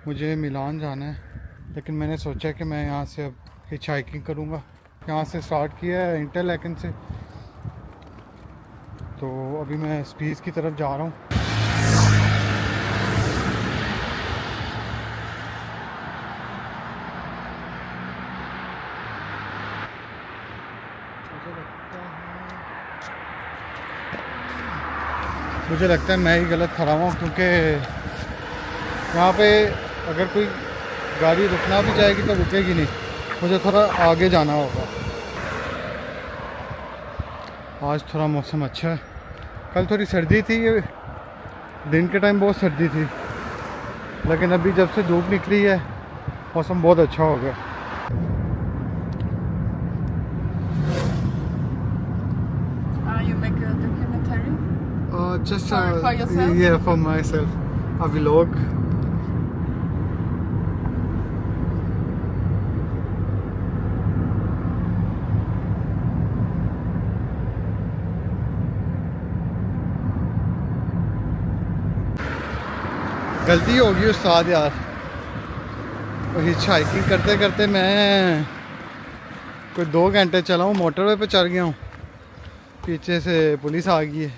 मुझे मिलान जाना है, लेकिन मैंने सोचा कि मैं यहाँ से अब हिच हाइकिंग करूँगा। यहाँ से स्टार्ट किया है इंटरलेकन से, तो अभी मैं स्पीस की तरफ जा रहा हूँ। मुझे लगता है मैं ही गलत खड़ा हुआ हूँ, क्योंकि यहाँ पे अगर कोई गाड़ी रुकना भी जाएगी तो रुकेगी नहीं, मुझे थोड़ा आगे जाना होगा। आज थोड़ा मौसम अच्छा है, कल थोड़ी सर्दी थी, दिन के टाइम बहुत सर्दी थी, लेकिन अभी जब से धूप निकली है मौसम बहुत अच्छा हो गया। You make a documentary? Just For yourself? yeah, for myself, a vlog. गलती होगी उस्ताद यार, हिच हाइकिंग करते करते मैं कोई 2 घंटे चला हूँ, मोटरवे पे चढ़ गया हूँ। पीछे से पुलिस आ गई है,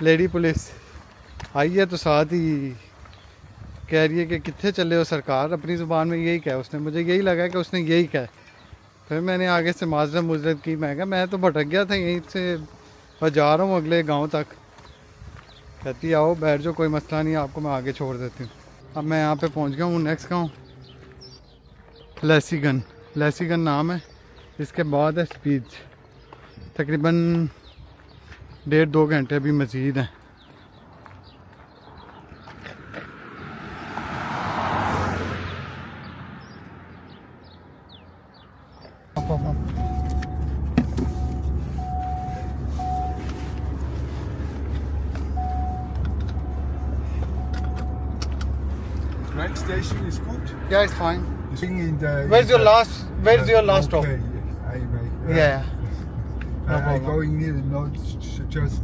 लेडी पुलिस आई है, तो साथ ही कह रही है कि कितने चले हो सरकार। अपनी ज़ुबान में यही कहा उसने, मुझे यही लगा कि उसने यही कहा। फिर मैंने आगे से माजरत मुजरत की, मैं कहा मैं तो भटक गया था यहीं से, और जा रहा हूँ अगले गांव तक। कहती आओ बैठ जाओ, कोई मसला नहीं, आपको मैं आगे छोड़ देती हूँ। अब मैं यहाँ पे पहुँच गया हूँ, नेक्स्ट गाँव लेसीगन, लेसीगन नाम है। इसके बाद है स्पीच, तकरीबन 1.5-2 घंटे अभी मज़ीद हैं। Train station is good. Yeah, it's fine. In the, Where's your last stop? Okay, I may. Yeah. No I problem. going near, not just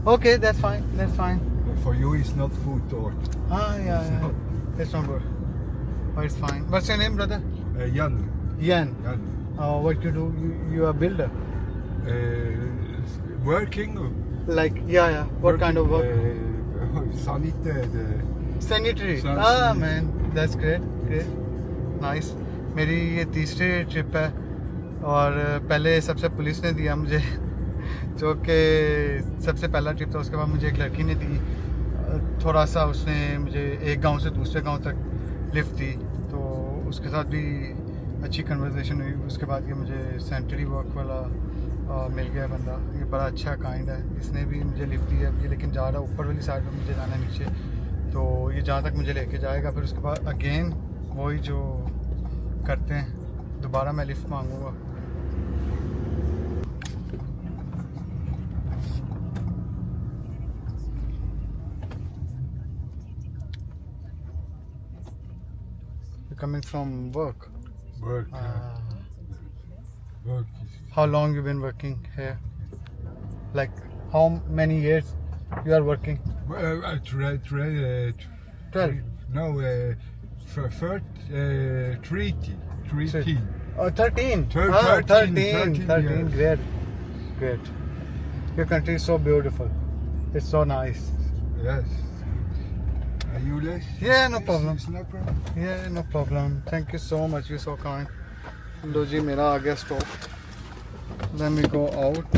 Okay, that's fine. That's fine. for you. It's not good or Yeah. It's not good. But it's fine. What's your name, brother? Jan. Yan. Jan. What you do? You are a builder. Working. Like, yeah. What kind of work? Sanitary. Sanitary. Sanitary. Man, that's great. Nice. मेरी ये तीसरी trip है, और पहले सबसे police ने दिया मुझे, जो कि सबसे पहला ट्रिप था। उसके बाद मुझे एक लड़की ने दी, थोड़ा सा उसने मुझे एक गांव से दूसरे गांव तक लिफ्ट दी, तो उसके साथ भी अच्छी कन्वर्सेशन हुई। उसके बाद ये मुझे सैनिटरी वर्क वाला मिल गया बंदा, ये बड़ा अच्छा काइंड है। इसने भी मुझे लिफ्ट दी है, लेकिन जा रहा ऊपर वाली साइड में, मुझे जाना है नीचे, तो ये जहाँ तक मुझे लेके जाएगा। फिर उसके बाद अगेन वही जो करते हैं, दोबारा मैं lift मांगूंगा। Coming from work. Work. Work. How long you been working here? Like how many years you are working? I tried. 12. No, for 30. 13. Oh, 13. 13. 13. Great. Your country is so beautiful. It's so nice. Yes. Are you less? Yeah, no problem. It's no problem. Yeah, no problem. Thank you so much. You're so kind. लो जी, मेरा आ गया stop. Let me go out.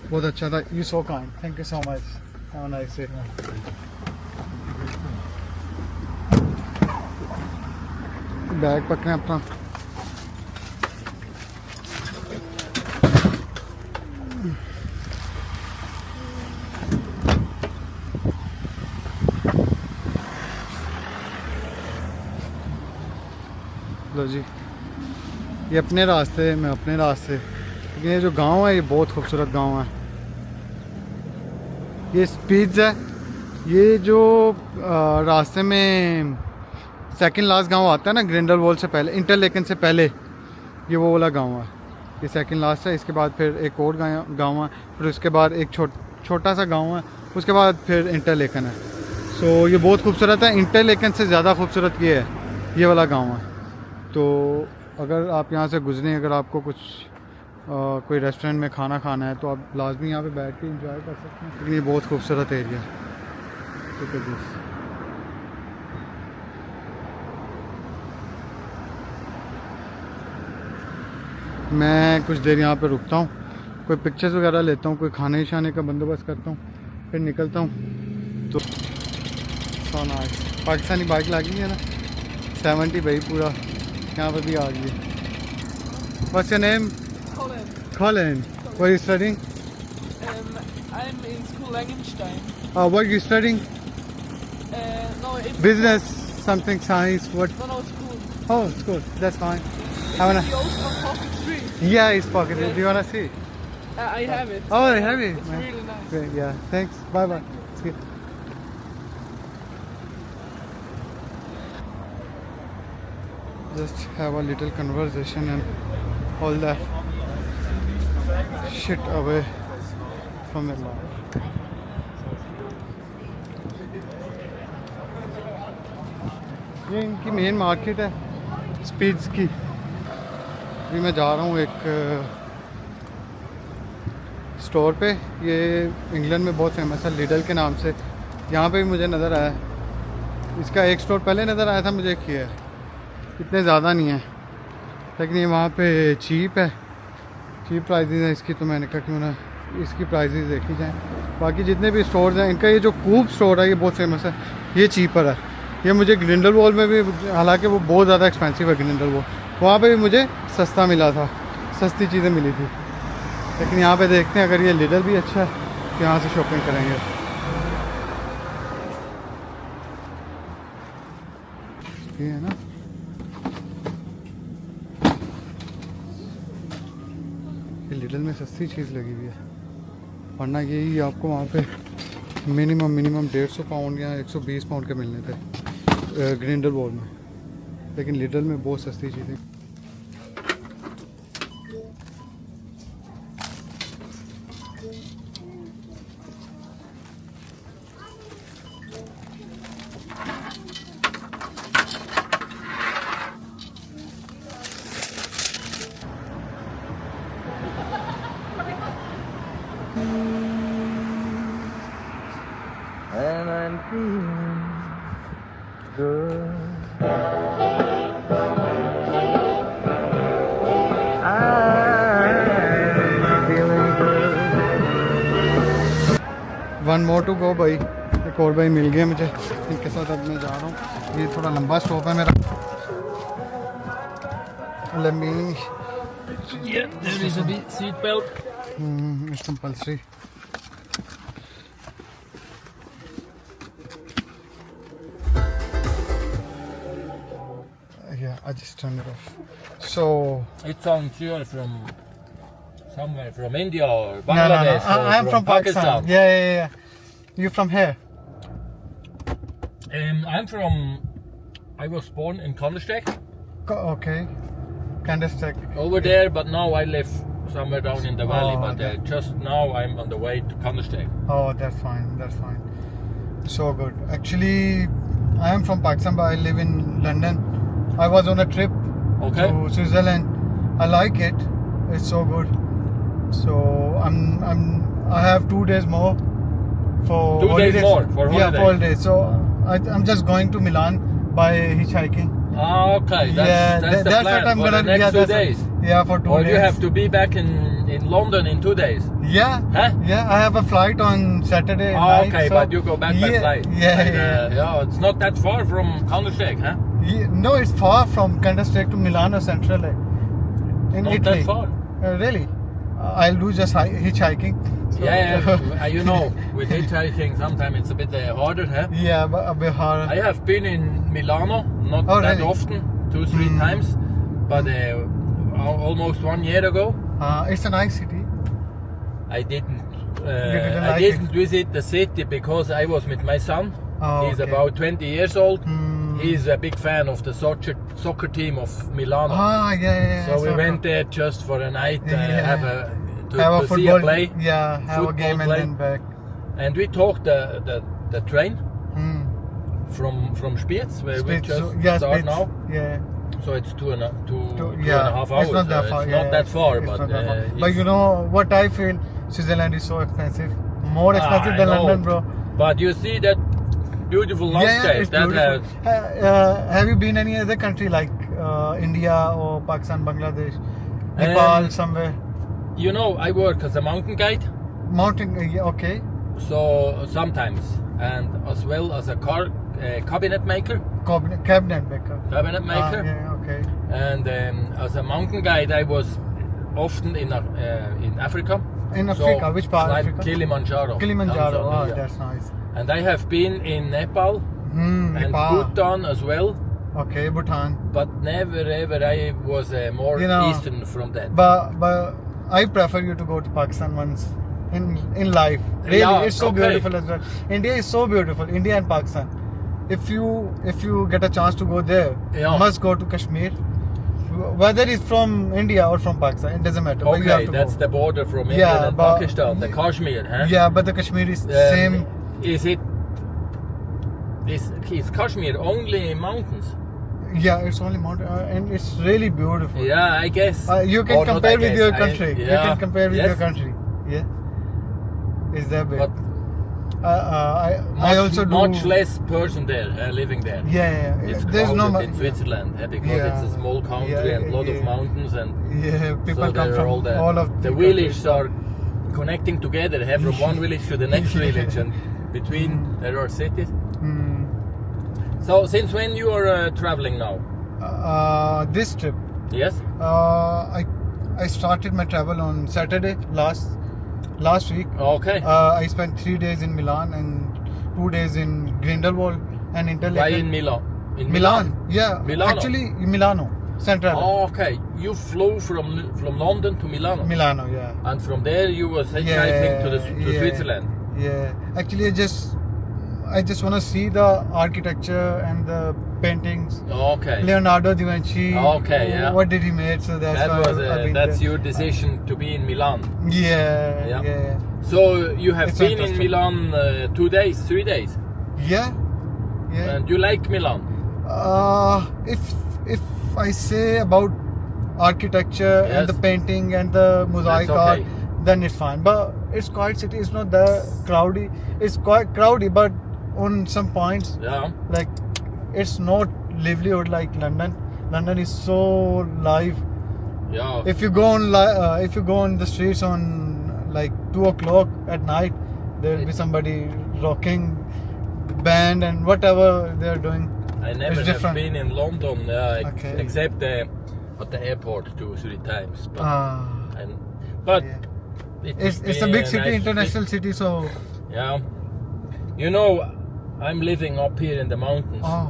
बहुत अच्छा था। You so kind. Thank you so much. Have a nice day. Bag पकड़ें अपना। लो जी, ये अपने रास्ते, मैं अपने रास्ते। लेकिन ये जो गांव है ये बहुत खूबसूरत गांव है। ये स्पीच है, ये जो रास्ते में सेकंड लास्ट गांव आता है ना, ग्रिंडलवाल्ड से पहले, इंटरलेकन से पहले, ये वो वाला गांव है। ये सेकंड लास्ट है। इसके बाद फिर एक और गांव है, फिर उसके बाद एक छोटा सा गांव है, उसके बाद फिर इंटरलेकन है। सो ये बहुत खूबसूरत है। इंटरलेकन से ज़्यादा खूबसूरत ये है, ये वाला गांव है। तो अगर आप यहाँ से गुजरें, अगर आपको कुछ कोई रेस्टोरेंट में खाना खाना है तो आप लाजमी यहाँ पे बैठ के एंजॉय कर सकते हैं। लेकिन ये बहुत खूबसूरत एरिया है। Look at this. मैं कुछ देर यहाँ पे रुकता हूँ, कोई पिक्चर्स वगैरह लेता हूँ, कोई खाने शाने का बंदोबस्त करता हूँ, फिर निकलता हूँ। तो सोना पाकिस्तानी बाइक लगी है ना 70 भाई, पूरा यहाँ पे भी आ गई है। What's your name? Colin. Colin. What are you studying? I'm in school Langenstein. What are you studying? No, it's Business, something, science, what? no, it's cool. Oh, it's good. That's fine. Have a nice- It's on Pocket Street. Yeah, it's pocketed. Yes. Do you wanna see? I have it. Oh, I have it. It's Man. really nice. Great, yeah. Thanks. Bye bye. See you. Just have a little conversation and all that shit away from your life. ये इनकी main market है speeds की। अभी मैं जा रहा हूँ एक स्टोर पे, ये इंग्लैंड में बहुत फेमस है लिडल के नाम से। यहाँ पे भी मुझे नज़र आया, इसका एक स्टोर पहले नज़र आया था मुझे, एक ये है, इतने ज़्यादा नहीं है लेकिन ये वहाँ पे चीप है, चीप प्राइजेज़ है इसकी। तो मैंने कहा क्यों ना इसकी प्राइजेज़ देखी जाए। बाकी जितने भी स्टोर्स हैं, इनका ये जो कूब स्टोर है ये बहुत फेमस है, ये चीपर है। ये मुझे ग्रिंडलवॉल में भी, हालांकि वो बहुत ज़्यादा एक्सपेंसिव है ग्रिंडलवॉल, वहाँ पे भी मुझे सस्ता मिला था, सस्ती चीज़ें मिली थी। लेकिन यहाँ पे देखते हैं, अगर ये लिडल भी अच्छा है तो यहाँ से शॉपिंग करेंगे। ये है ना, ये लिडल में सस्ती चीज़ लगी हुई है, वरना यही आपको वहाँ पे मिनिमम 150 पाउंड या 120 पाउंड के मिलने थे ग्रिंडलवॉल में। लेकिन लिडल में बहुत सस्ती चीज़ें। And I'm feeling good. I'm feeling good. One more to go भाई, एक और भाई मिल गए मुझे, इनके साथ अब मैं जा रहा हूँ। ये थोड़ा लंबा स्टॉप है मेरा। Let me, Yeah, there is a seat belt. it's compulsory. Yeah, I just turned it off. So It sounds you're from somewhere from India or no, Bangladesh. or I'm from Pakistan. Yeah. You from here? I'm from. I was born in Kandersteg Okay. Candlestick. over there, but now I live somewhere down in the valley. Oh, but okay. just now I'm on the way to Kandersteg. Oh, that's fine. That's fine. So good. Actually, I am from Pakistan, but I live in London. I was on a trip Okay. to Switzerland. I like it. It's so good. So I have 2 days more for 2 days holidays. more for Yeah, for holidays. holidays. So I'm just going to Milan by hitchhiking. Ah, okay. That's the that's plan what I'm for gonna the next yeah, 2 that's days. Yeah, for 2 Or days. you have to be back in London in 2 days. Yeah. Huh? Yeah, I have a flight on Saturday Oh, night. okay, so but you go back by yeah, flight. Yeah, And, yeah. yeah, it's not that far from Kandersteg, huh? Yeah, no, it's far from Candlestick to Milano Central, in Not Italy. that far. Really? I'll do just hitchhiking. So- Yeah, you know, with hitchhiking, sometimes it's a bit harder, huh? Yeah, but a bit hard. I have been in Milano, not Oh, that really? often, 2-3 times, but almost 1 year ago, It's a nice city. I didn't. didn't I like didn't visit the city because I was with my son. Oh, He's okay. about 20 years old. Hmm. He's a big fan of the soccer team of Milano. Yeah. So we went there just for a night, Yeah. have a to have a see football a play, Yeah, have a football game play. and then back. and we took the train. Hmm. from Spiez, where we Spitz, just so- yeah, start Spitz, now. Yeah. So it's two and a Yeah, half hours. it's not that far. It's yeah, not that far, it's but not that far. it's- But you know what I feel? Switzerland is so expensive, more expensive I than know. London, bro. But you see that beautiful Yeah, landscape. it's that beautiful. Have you been any other country like India or Pakistan, Bangladesh, Nepal, somewhere? you know, I work as a mountain guide, Mountain? Yeah, okay. so sometimes, and as well as a cabinet maker. Cabinet maker. Cabinet maker. Yeah, okay. And as a mountain guide, I was often in Africa. In So, Africa, which part of climbed Africa? Kilimanjaro. Kilimanjaro. Oh, Tanzania. that's nice. And I have been in Nepal and Nepal. Bhutan as well, Okay, Bhutan. but never ever I was more You know, eastern from that. But I prefer you to go to Pakistan once in life. Really, Yeah, it's so okay. beautiful as well. India is so beautiful. India and Pakistan. If you get a chance to go there, Yeah. you must go to Kashmir. Whether it's from India or from Pakistan, it doesn't matter. but you have Okay, to that's go. the border from India Yeah, and but- Pakistan, the Kashmir, huh? Yeah, but the Kashmir is same. Is it? Is Kashmir only mountains? Yeah, it's only mountain, and it's really beautiful. Yeah, I guess. You can Or not, compare I with guess. your country. You yeah. can compare with Yes. your country. Yeah. Is that big? But I much, also do much less person there living there. Yeah. It's There's no crowded in Switzerland because Yeah. it's a small country Yeah, and a lot yeah. of mountains and Yeah, people so come they're from all of the villages are connecting together. Have from one village to the next Yeah. village, and between there are cities. Hmm. So since when you are traveling now? This trip, Yes. I started my travel on Saturday last week. Okay. I spent 3 days in Milan and 2 days in Grindelwald and Why Interlaken. in Milan? In Milan, yeah. Milano? Actually, Milano, Central. Oh, okay. You flew from London to Milano. Milano, yeah. And from there you were hitchhiking to Switzerland. Yeah. Actually, I just want to see the architecture and the paintings. Okay. Leonardo da Vinci. Okay, yeah. What did he make? So that's That why was I've been that's there. your decision to be in Milan. Yeah, Yeah. yeah, So you have It's been in interesting. Milan 2 days, 3 days, yeah, yeah. and you like Milan. If I say about architecture Yes. and the painting and the mosaic That's art, okay. then it's fine. But it's quiet city. It's not that crowdy. It's quite crowdy, but on some points, Yeah. like it's not livelihood like London. London is so live. Yeah. If you go on the streets on like 2 o'clock at night, there will be somebody rocking band and whatever they are doing. I never have different. been in London Okay. except at the airport 2 or 3 times. But Yeah. it's It's a been big city, nice international city. So Yeah. You know, I'm living up here in the mountains. Oh,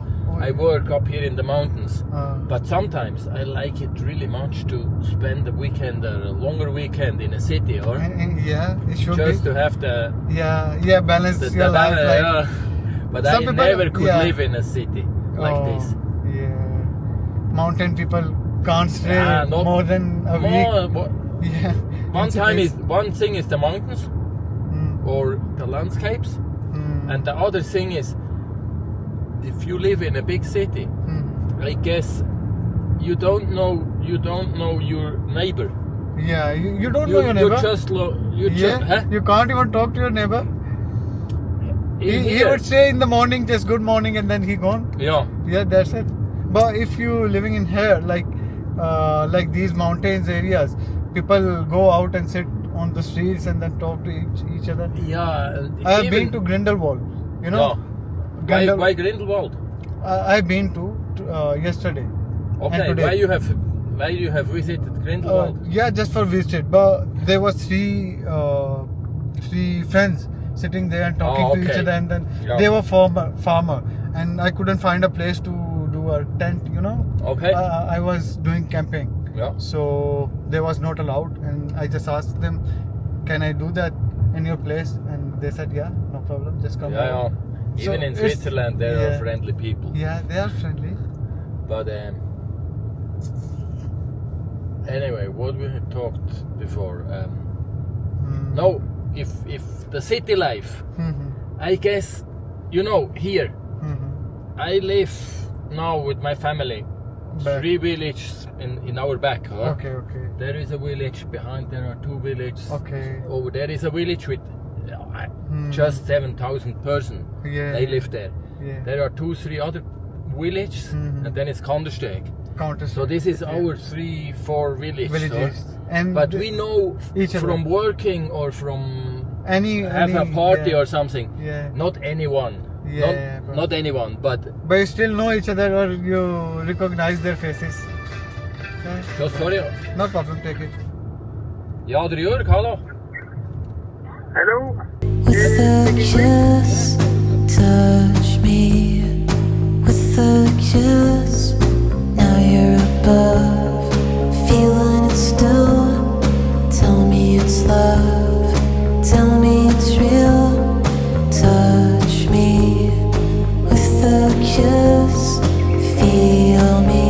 I work up here in the mountains. uh, But sometimes I like it really much to spend a weekend, a longer weekend in a city, or yeah, it should just be. to have the Balance the your life. Like, yeah. But Some I people- never could yeah. live in a city like oh, this. Yeah, mountain people can't stay Yeah, not- more than a week. Yeah, One in time cities. one thing is the mountains Mm, or the landscapes, mm, and the other thing is if you live in a big city, mm. I guess you don't know your neighbor. Yeah, you don't know your You neighbor. just Yeah, huh? you can't even talk to your neighbor. He Here. would say in the morning just good morning and then he gone. Yeah. Yeah, that's it. But if you living in here, like these mountains areas, people go out and sit on the streets and then talk to each other. Yeah. I have been to Grindelwald. You know, Yeah. Why Grindelwald? I've been to yesterday. Okay. today. Why you have visited Grindelwald? Yeah, just for visit. But there was three friends sitting there and talking to each okay. other, and then Yeah. they were farmer, and I couldn't find a place to do a tent. You know, Okay. I was doing camping, Yeah. so there was not allowed, and I just asked them, "Can I do that in your place?" And they said, "Yeah, no problem, just come." Yeah. over." So Even in it's- Switzerland, there are yeah. friendly people. Yeah, they are friendly. But anyway, what we had talked before. Mm. No, if the city life, Mhm. I guess, here Mhm. I live now with my family. Back. 3 villages in our back. Huh? Okay, okay. There is a village behind. There are 2 villages. Okay. Over there is a village with just 7,000 persons. Yeah. They live there. Yeah. There are 2-3 other villages, and then it's Kandersteg. Counter. So this is our 3-4 villages. Villages. And But we know each other. from working or from any have a party yeah. or something. Yeah. Not anyone. Yeah, bro. Not anyone, but But you still know each other or you recognize their faces. Yeah. just sorry. No problem, take it. Ja, 3 uur, hallo. Hello. With a kiss, touch me. With a kiss, now you're above. Feeling it still. Tell me it's love. Tell me it's real. Touch me. With a kiss, feel me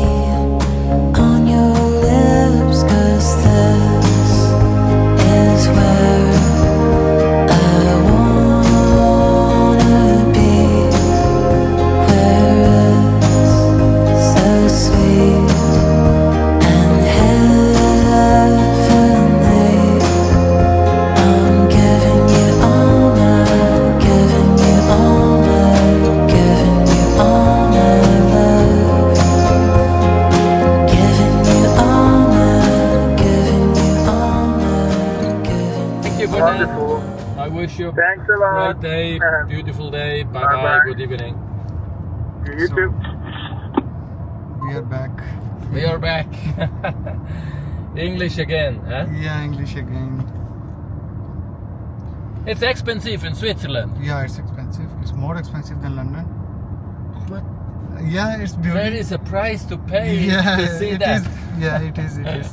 on your lips. 'Cause this is where I wanna be, where it's so sweet and heavenly. I'm giving you all my, giving you all my, giving you all my love. Giving you all my, giving you all my, giving you. Thank you for that. Wonderful. I wish you Thanks a lot. great day, beautiful day. Bye bye. Bye-bye. Good evening. You too. We are back. We are back. English again, huh? Yeah, English again. It's expensive in Switzerland. Yeah, it's expensive. It's more expensive than London. But Yeah, it's beautiful. there is a price to pay Yeah, to see it that. is. Yeah, it is. It is.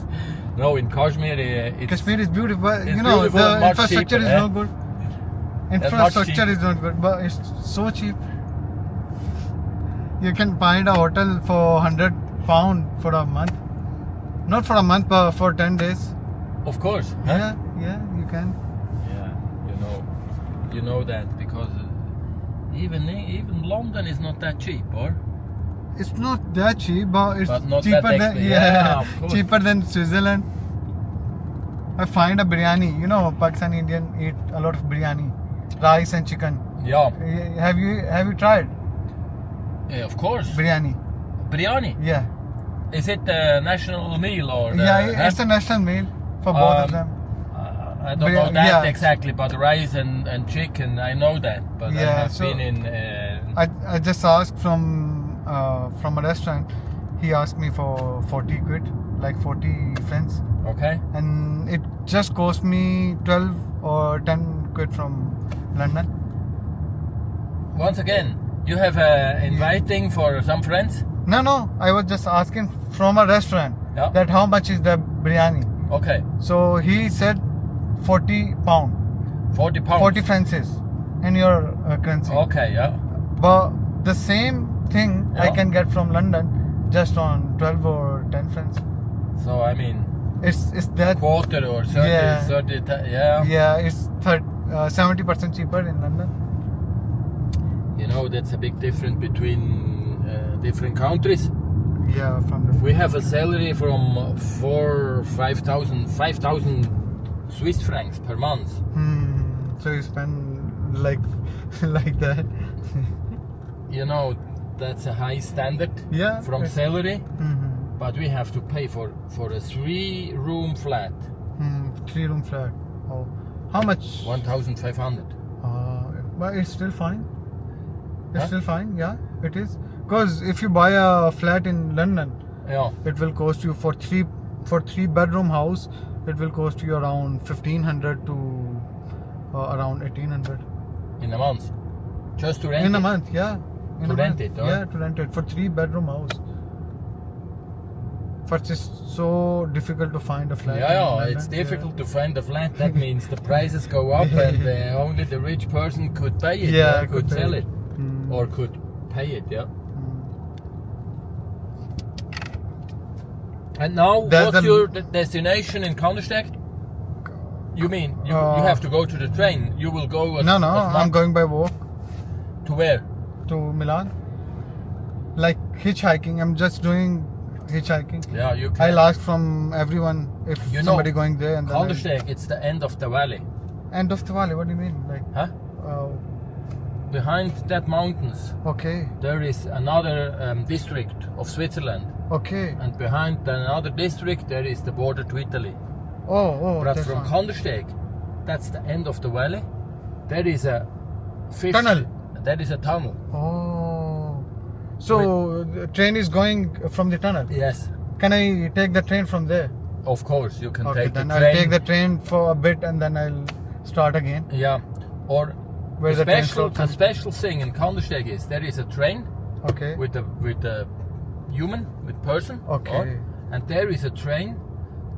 No, in Kashmir, it's Kashmir is beautiful, but it's you know beautiful and the much infrastructure cheaper, is eh? not good. much Infrastructure cheaper. is not good, but it's so cheap. You can find a hotel for £100 for a month. Not for a month, but for 10 days. of course. Huh? Yeah, yeah, you can. Yeah, you know that because even London is not that cheap, or It's not that cheap, but it's But not cheaper that than expensive. Yeah, of course. cheaper than Switzerland. I find a biryani. You know, Pakistani Indian eat a lot of biryani, rice and chicken. yeah, Have you tried of course. biryani? Biryani. Yeah, Is it the national meal or the, yeah. It's a national meal for both of them. I don't know that yeah. exactly, but rice and chicken, I know that. But I Yeah, have so- been in. I just asked from a restaurant. He asked me for 40 quid, like 40 francs, Okay. and it just cost me 12 or 10 quid from London. Once again, you have inviting for some friends. No, I was just asking from a restaurant Yeah. that how much is the biryani. Okay, So he said 40 pound, 40 pounds. 40 francs in your currency. Okay, yeah. But the same thing I Yeah. can get from London just on 12 or 10 francs. So I mean, It's that quarter or 30, Yeah. 30 yeah. yeah, it's 70% cheaper in London. You know, that's a big difference between different countries. Yeah, from the We have a salary from 5,000 Swiss francs per month. So you spend like like that. You know, that's a high standard Yeah. from salary, Mhm. but we have to pay for a 3-room flat, 3-room flat. Oh, how much? 1,500. But it's still fine. It's Huh? still fine. Yeah, it is. Because if you buy a flat in London, Yeah. it will cost you for 3-bedroom house. It will cost you around 1,500 to around 1,800 In a month. Just to rent in a it. month. Yeah, in To a rent month. it, or? Yeah, to rent it for 3-bedroom house. First, it's so difficult to find a flat. in Yeah, London. it's difficult to find a flat. That means the prices go up, and only the rich person could pay it. Yeah, could pay sell it. it, or could pay it. Yeah. And now, There's what's the- your destination in Kandersteg? You mean you have to go to the train? You will go. No, as I'm much- going by walk to where? to Milan. like hitchhiking. I'm just doing hitchhiking. Yeah, you can. I'll ask from everyone if You know, somebody going there and then Kandersteg, it's the end of the valley. end of the valley. What do you mean? Like, Huh? Behind that mountains, okay, there is another district of Switzerland. okay. And behind another district, there is the border to Italy. Oh, But that's from fine. Kandersteg, that's the end of the valley. There is a Tunnel. There is a tunnel. Oh, so the train is going from the tunnel. Yes, Can I take the train from there? of course you can Okay, take then the I'll train. take the train for a bit and then I'll start again. Yeah, or Where the the train special stops. special thing in Kandersteg is there is a train Okay. with a human with person. Okay. and there is a train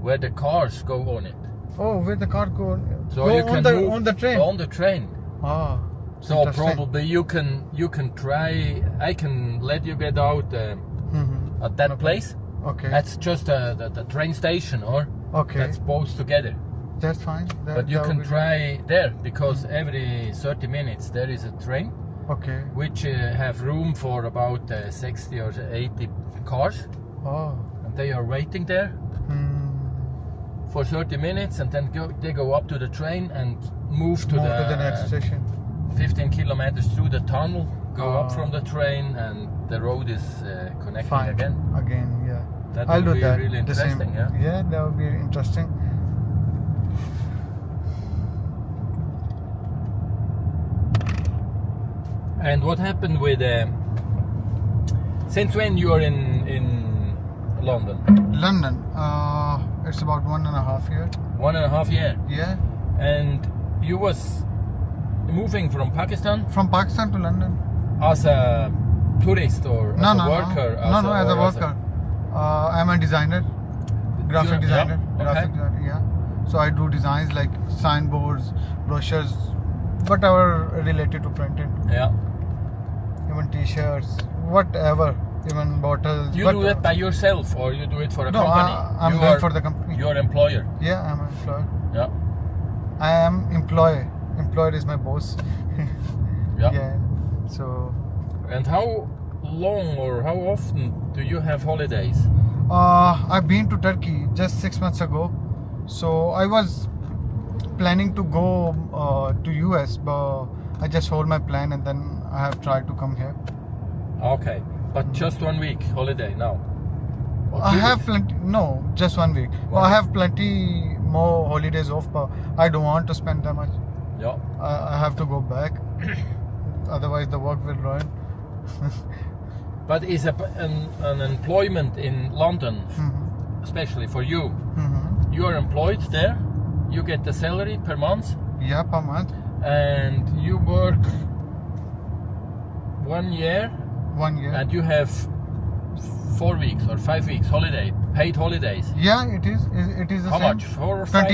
where the cars go on it. Oh, where the car go? So go you can on the move on the train. On the train. Ah. So interesting. probably you can try. I can let you get out Mhm. at that Okay. place. Okay. That's just the train station, or Okay. that's both together. That's fine. But you that can would be- try there because every 30 minutes there is a train Okay. which have room for about 60 or 80 cars, Oh. and they are waiting there Hmm. for 30 minutes, and then they go up to the train and move to Move to the next station. 15 kilometers through the tunnel, go up Oh. from the train, and the road is connecting Fine. again. Again, yeah. That I'll would do be that. really The same. interesting, yeah? Yeah, that would be interesting. And what happened with since when you are in London? London. It's about 1.5 years. 1.5 year. Yeah. And you was moving from Pakistan From Pakistan to London. as a tourist or as No, a no, worker? no, as a or worker. I'm a designer, graphic Yeah, designer. okay. Graphic designer, yeah. So I do designs like signboards, brochures, whatever related to printing, Yeah. even T-shirts, whatever, even bottles. You but- do it by yourself or you do it for a No, company? I'm You doing are for the company. your employer. Yeah, I'm an employee. Yeah. I am employee. Employer is my boss. Yeah. Yeah. So And how long or how often do you have holidays? I've been to Turkey just 6 months ago. So I was planning to go to US, but I just hold my plan and then I have tried to come here. Okay. But just 1 week holiday now? Or I 2 have weeks? plenty. No, just 1 week. But 1 I week. have plenty more holidays off, but I don't want to spend that much. Yeah. I have to go back. Otherwise, the work will ruin. But is an employment in London, Mhm. especially for you, Mhm. you are employed there, you get the salary per month, Yeah, per month. and you work 1 year, 1 year. and you have 4 weeks or 5 weeks holiday, paid holidays. Yeah, it is. It is the How same. much? 4 or 5?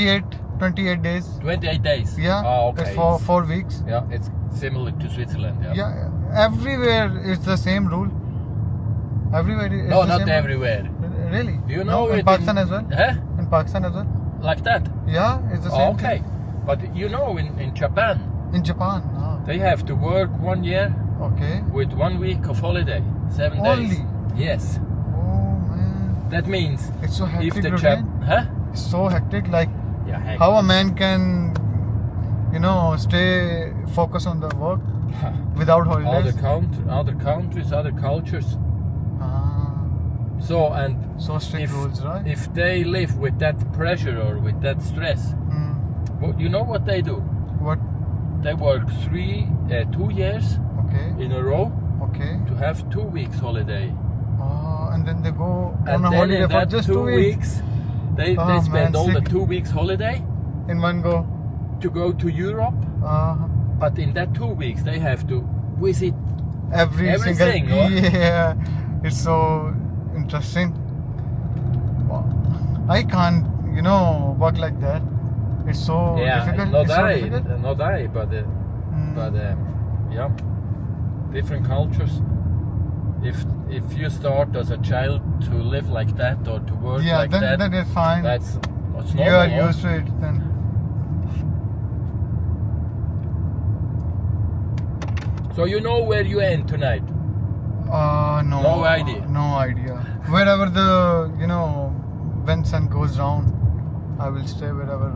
28 days. 28 days. Yeah. Ah, okay. It's for It's- 4 weeks. Yeah, it's similar to Switzerland. Yeah. Yeah, everywhere it's the same rule. Everywhere is No, the not same rule. everywhere. Really? Do you No, know in it Pakistan as well? Huh? In Pakistan as well? Like that? Yeah, it's the Oh, same okay. thing. But you know, in Japan, In Japan, no. they have to work 1 year Okay. with 1 week of holiday, 7 days. Only? Yes. Oh man, That means it's so if hectic. the routine. Huh? It's so hectic. Like Yeah. Heck. how a man can, stay focused on the work without Other holidays. other countries, other cultures. Ah, So and so strict if rules, right? if they live with that pressure or with that stress, Hmm. well, you know what they do? What? They work 2 years Okay. in a row Okay. to have 2 weeks holiday. And then they go And on a then holiday in for that just 2 2 weeks they Oh, spend man, all the sick. 2 weeks holiday in one go. to go to Europe. Uh, But in that 2 weeks they have to visit. single. Everything, or? Yeah, it's so interesting. I can't, work like that. It's so difficult. not it's so I, difficult. not I, but Mm. yeah, different cultures. If you start as a child to live like that or to work Yeah, like then that, it's fine. that's You normal. are huh? used to it then. So you know where you end tonight. No. No idea. No idea. Wherever when sun goes down, I will stay wherever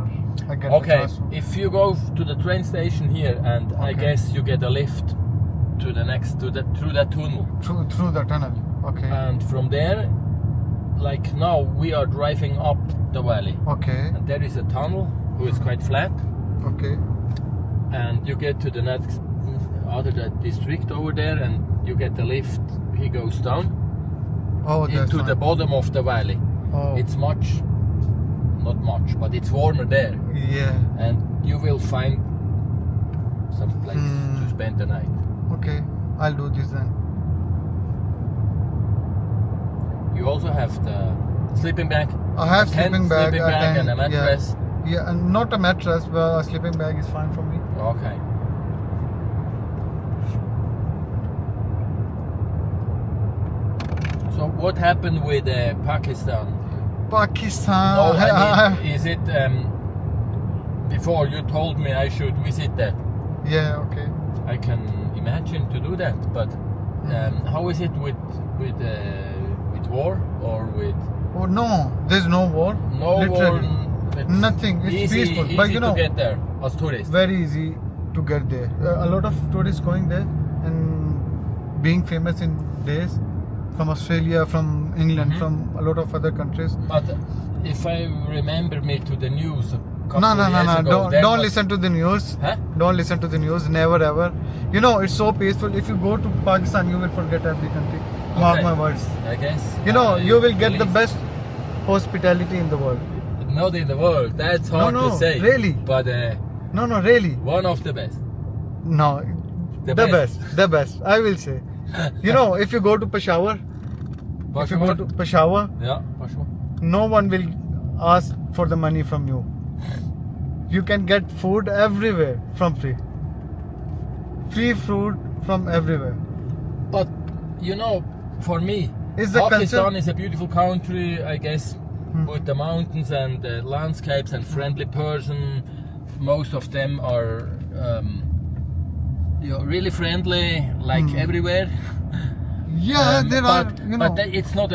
I get the Okay, chance. if you go to the train station here, and I Okay. guess you get a lift to the next through that tunnel, Through the tunnel. Okay. and from there, like now we are driving up the valley, Okay. and there is a tunnel who is quite flat, Okay. and you get to the next other district over there, and you get the lift. He goes down Oh, that's into the nice. bottom of the valley. Oh. It's not much, but it's warmer there, Yeah. and you will find some place to spend the night. Okay. I'll do this then. You also have the sleeping bag. I have a tent, sleeping bag, sleeping bag tent, and a mattress. Yeah, and not a mattress, but a sleeping bag is fine for me. Okay. So what happened with Pakistan? Pakistan. Oh, I mean, is it before you told me I should visit that? Yeah. Okay. I can imagine to do that, but how is it with war or with Oh no, there's no war. no Literally. war? It's Nothing. It's easy, peaceful. Easy But you know, to get there as tourists. very easy to get there. A lot of tourists going there and being famous in days from Australia, from England, Mhm. from a lot of other countries. But if I remember me to the news a couple No, of years ago, don't there don't was- listen to the news. Huh? Don't listen to the news. Never ever. You know, it's so peaceful. If you go to Pakistan, you will forget every country. Mark Okay. my words. I guess. You know, you will get the believe- best hospitality in the world. Not in the world. That's hard No, to say. really. But No, really. one of the best. No, The the best. best. The best. I will say. You know, if you go to Peshawar, if you go to Peshawar, Yeah, Peshawar. no one will ask for the money from you. You can get food everywhere from free. Free food from everywhere. But you know, for me, Is the Pakistan culture- is a beautiful country, I guess, Hmm. with the mountains and the landscapes and friendly person. Most of them are really friendly, like Hmm. everywhere. Yeah, there are. but, You know, but it's not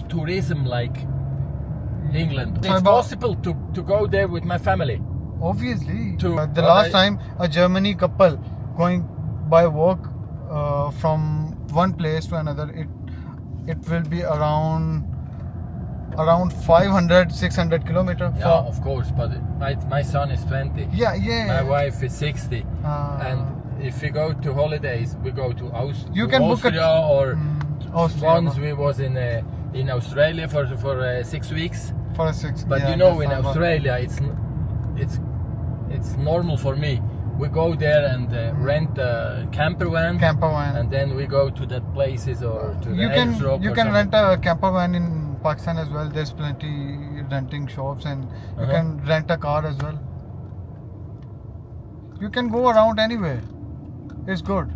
tourism like England. It's About- possible to go there with my family. obviously. to- the but last I- time a Germany couple going by walk from one place to another, it will be around 500-600 kilometer. Yeah, of course. But my son is 20. Yeah. My wife is 60. And if we go to holidays, we go to You can book a- Austria or Austria, once we was in Australia for 6 weeks. for a 6. But yeah, you know, that's in fine. Australia, it's normal for me. We go there and rent a camper van, Camper van. and then we go to that places or to the you can airdrop you or can something. rent a camper van in Pakistan as well. There's plenty renting shops, and you Uh-huh. can rent a car as well. You can go around anywhere. It's good.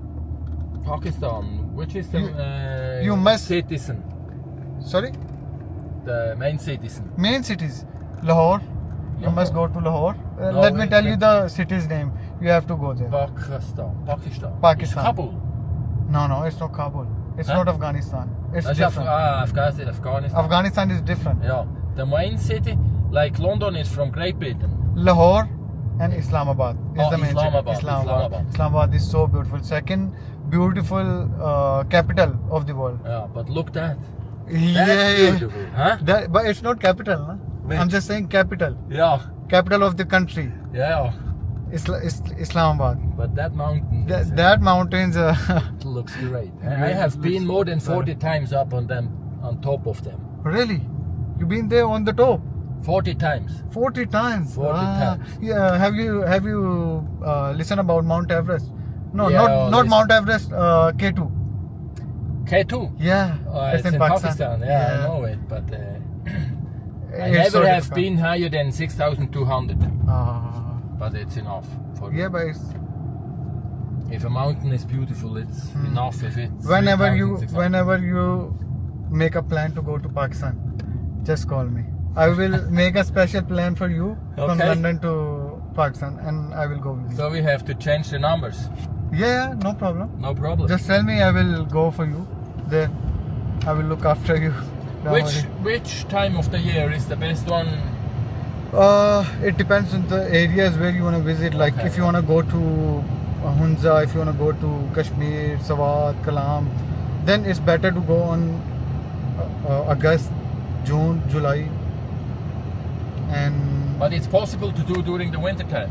Pakistan, which is the you must- citizen, Sorry, the main citizen. main cities, Lahore. You Lahore. must go to Lahore. No, Let me wait, tell you wait. the city's name. You have to go there. Pakistan. Pakistan. It's Kabul. No, it's not Kabul. It's Huh? not Afghanistan. It's That's different. Afghanistan. Afghanistan is different. Yeah, the main city, like London, is from Great Britain. Lahore and Islamabad is Oh, the main Islamabad, city. Islamabad. Islamabad is so beautiful. Second beautiful capital of the world. Yeah, but look that. Yeah. That's beautiful, huh? But it's not capital, no? Which? I'm just saying capital. Yeah, Capital of the country. yeah. Islamabad. But that mountain That mountains. looks great. I have been more than 40 times up on them, on top of them. Really? You've been there on the top 40 times. 40 times. 40 times. Yeah. Have you listened about Mount Everest? No, Yeah, not listen. Mount Everest. K2. K2. Yeah. It's in Pakistan. Yeah, I know it, but I It's so never have difficult. been higher than 6,200. But it's enough for me. Yeah, but it's, If a mountain is beautiful, it's enough. If it's whenever you 3,600. make a plan to go to Pakistan, just call me. I will make a special plan for you from Okay. London to Pakistan, and I will go with you. So we have to change the numbers. Yeah, no problem. No problem. Just tell me, I will go for you. There, I will look after you. Don't Which time of the year is the best one? worry. It depends on the areas where you want to visit. Like Okay. if you want to go to Hunza, if you want to go to Kashmir, Swat, Kalam, then it's better to go on August, June, July, and But it's possible to do during the winter time.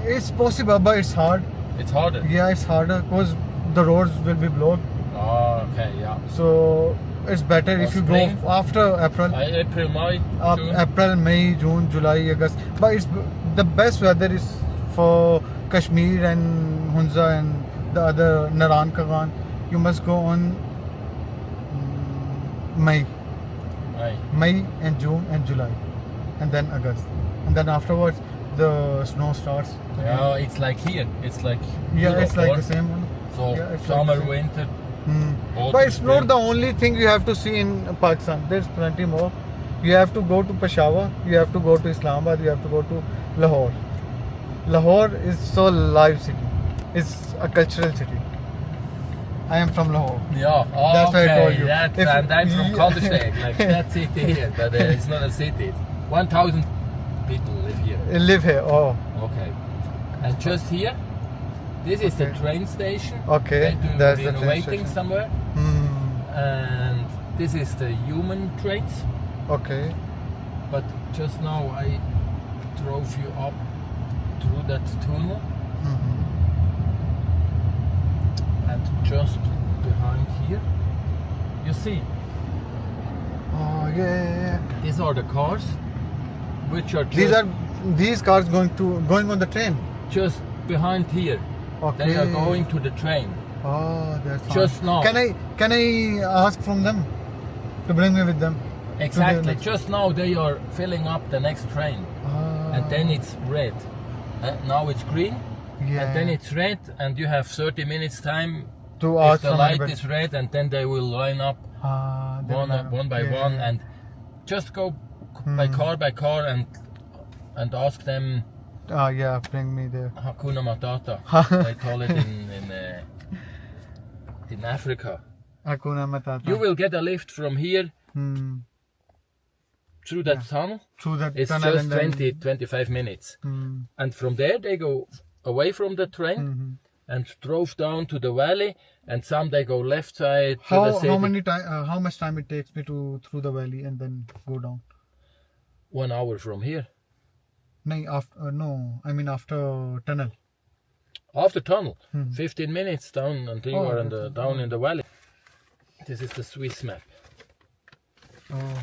it's possible, but it's hard. It's harder. Yeah, it's harder because the roads will be blocked. Oh, okay, yeah. So it's better if you spring? go after April. April, May, June. April, May, June, July, August. But it's the best weather is for Kashmir and Hunza and the other Naran Kagan. You must go on May, May. and June and July, and then August, and then afterwards the snow starts. Yeah, it's like here. It's like Yeah, it's like Europe, the same one. So Yeah, it's like summer, the same. winter. Hmm. autumn, But it's not spring. the only thing you have to see in Pakistan. There's plenty more. You have to go to Peshawar, you have to go to Islamabad, you have to go to Lahore. Lahore is so live city. It's a cultural city. I am from Lahore. Yeah, oh, That's why I okay. told you. That's, If- and I'm from Yeah. Kandersteg, like that city here, but it's not a city. It's 1,000 people live here. Live here. Oh, Okay. And just here, this is the Okay. train station. Okay, They're doing that's the train renovating station. somewhere. hmm. And this is the human trains. Okay. But just now I drove you up through that tunnel, hmm and just behind here, you see, Oh yeah. these are the cars, which are just, These cars going on the train. just behind here. Okay. They are going to the train. Oh, that's fine. Just now. Can I ask from them to bring me with them? Exactly. next- Just now they are filling up the next train, and then it's red. Now it's green, yeah. and then it's red, and you have 30 minutes time. to If ask the from light anybody. is red, and then they will line up Then one by yeah. one, and just go by car and ask them Yeah, bring me there. Hakuna Matata. They call it in Africa. Hakuna Matata. You will get a lift from here Hmm. through that tunnel. Through that It's tunnel just and then. 20-25 minutes. Hmm. And from there they go away from the train Mhm. and drove down to the valley, and some they go left side to the city. How much time it takes me to through the valley and then go down? 1 hour from here. I mean after tunnel. After tunnel, Hmm. 15 minutes down until you Oh, are that's down in the valley. This is the Swiss map. Oh.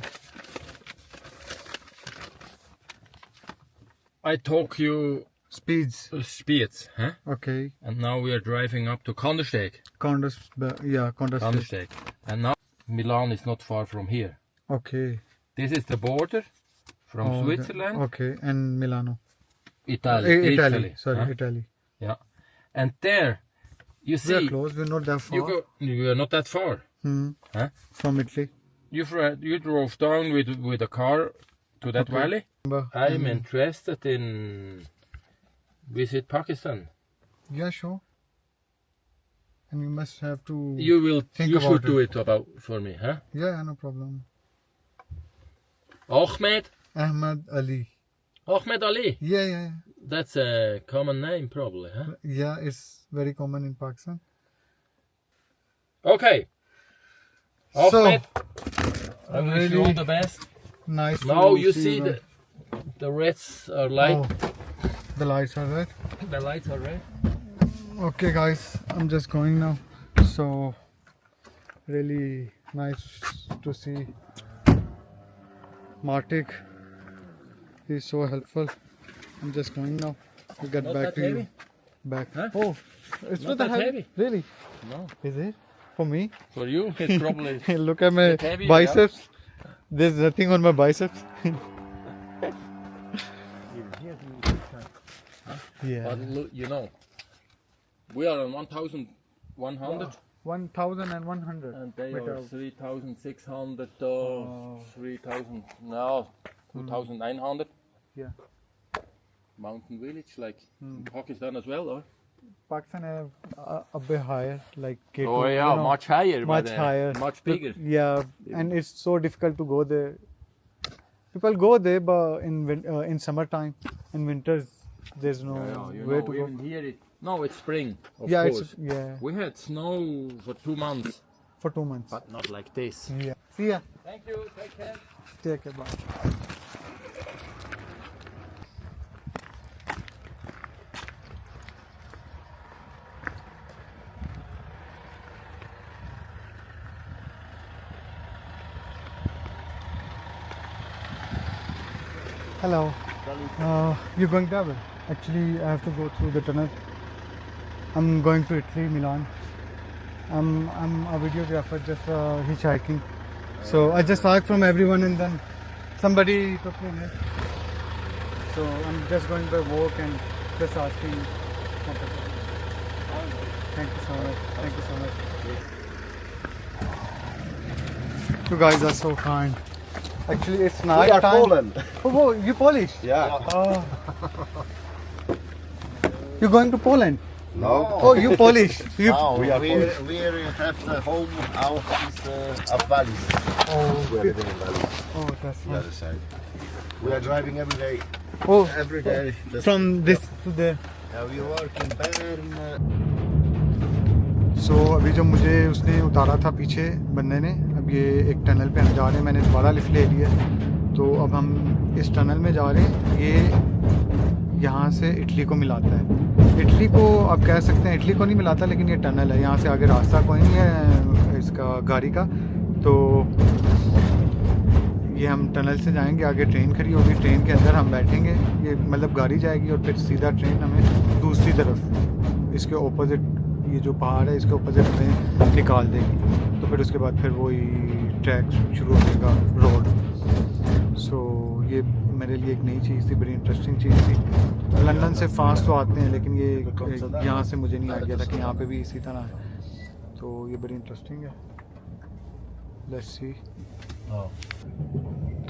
I talk you Speeds. Spiez, huh? Okay. And now we are driving up to Kandersteg. Kandersteg. And now Milan is not far from here. Okay. This is the border from Oh, Switzerland, Okay, and Milano. Italy. Italy. Sorry, huh? Italy. Yeah. And there, you We are see, close. We're not that far. you are not that far. Hmm. Huh? From Italy. You drove down with a car to that Okay. valley. I'm interested in visit Pakistan. Yeah, sure. And you must have to. You Think should about do it for me, huh? Yeah, no problem. Ahmed Ahmed Ali. Ali. Yeah. That's a common name, probably, huh? Yeah, it's very common in Pakistan. Okay. So, Ahmed, I wish you all really the best. nice. Now to you see guys. the reds are light. Oh, the lights are red. The lights are red. Okay, guys, I'm just going now. So, really nice to see Martik. He's so helpful. I'm just going now. We'll get Not back that to heavy? you. Back. Huh? Oh, it's Not not, that that heavy. Really? No. Is it? For me? For you, it's probably. Look at my Bit heavy, yeah. biceps. There's nothing on my biceps. Yeah. But look, you know, we are on 1,100 1,100. and they But, are 3,600 Oh. 3,000 now 2,900. Yeah. Mountain village, like in Pakistan as well, or? Pakistan have a bit higher, like K2, Oh yeah, you know, much higher, much but, higher, much bigger. Yeah, and it's so difficult to go there. People go there, but in summertime, in winters, there's no You way know, to go. even here no, it's spring. Of Yeah, course. yeah, We had snow for 2 months, for 2 months. but not like this. Yeah. See ya. Thank you. Take care. Take care. Bye. Hello. You're going Dublin? Actually, I have to go through the tunnel. I'm going to Italy, Milan. I'm a videographer, just hitchhiking. So I just walked from everyone, and then somebody took me there. So I'm just going by walk and just asking. Thank you so much. Thank you so much. You guys are so kind. Actually, it's night We are time. Poland. Oh, you Polish? Yeah. Oh. You're going to Poland? No. Oh, you Polish? You No, we are have the home out of Valleys. Oh, We are living in Valleys, oh, that's the nice. other side. We are driving every day. Oh, Every day. from this to there. We work in Bern. सो अभी जो मुझे उसने उतारा था पीछे बंदे ने, अब ये एक टनल पे हम जा रहे हैं. मैंने दोबारा लिफ्ट ले लिया, तो अब हम इस टनल में जा रहे हैं. ये यहाँ से इटली को मिलाता है. इटली को आप कह सकते हैं, इटली को नहीं मिलाता, लेकिन ये टनल है. यहाँ से आगे रास्ता कोई नहीं है इसका गाड़ी का. तो ये हम टनल से जाएंगे, आगे ट्रेन खड़ी होगी, ट्रेन के अंदर हम बैठेंगे. ये मतलब गाड़ी जाएगी और फिर सीधा ट्रेन हमें दूसरी तरफ इसके ऑपोजिट, ये जो पहाड़ है इसके ऑपोजिट में निकाल देगी. तो फिर उसके बाद फिर वही ट्रैक शुरू हो जाएगा, रोड. सो ये मेरे लिए एक नई चीज़ थी, बड़ी इंटरेस्टिंग चीज़ थी. लंदन से फ्रांस तो आते हैं, लेकिन ये यहाँ से मुझे नहीं आइडिया था कि यहाँ पे भी इसी तरह है. तो ये बड़ी इंटरेस्टिंग है. Let's see.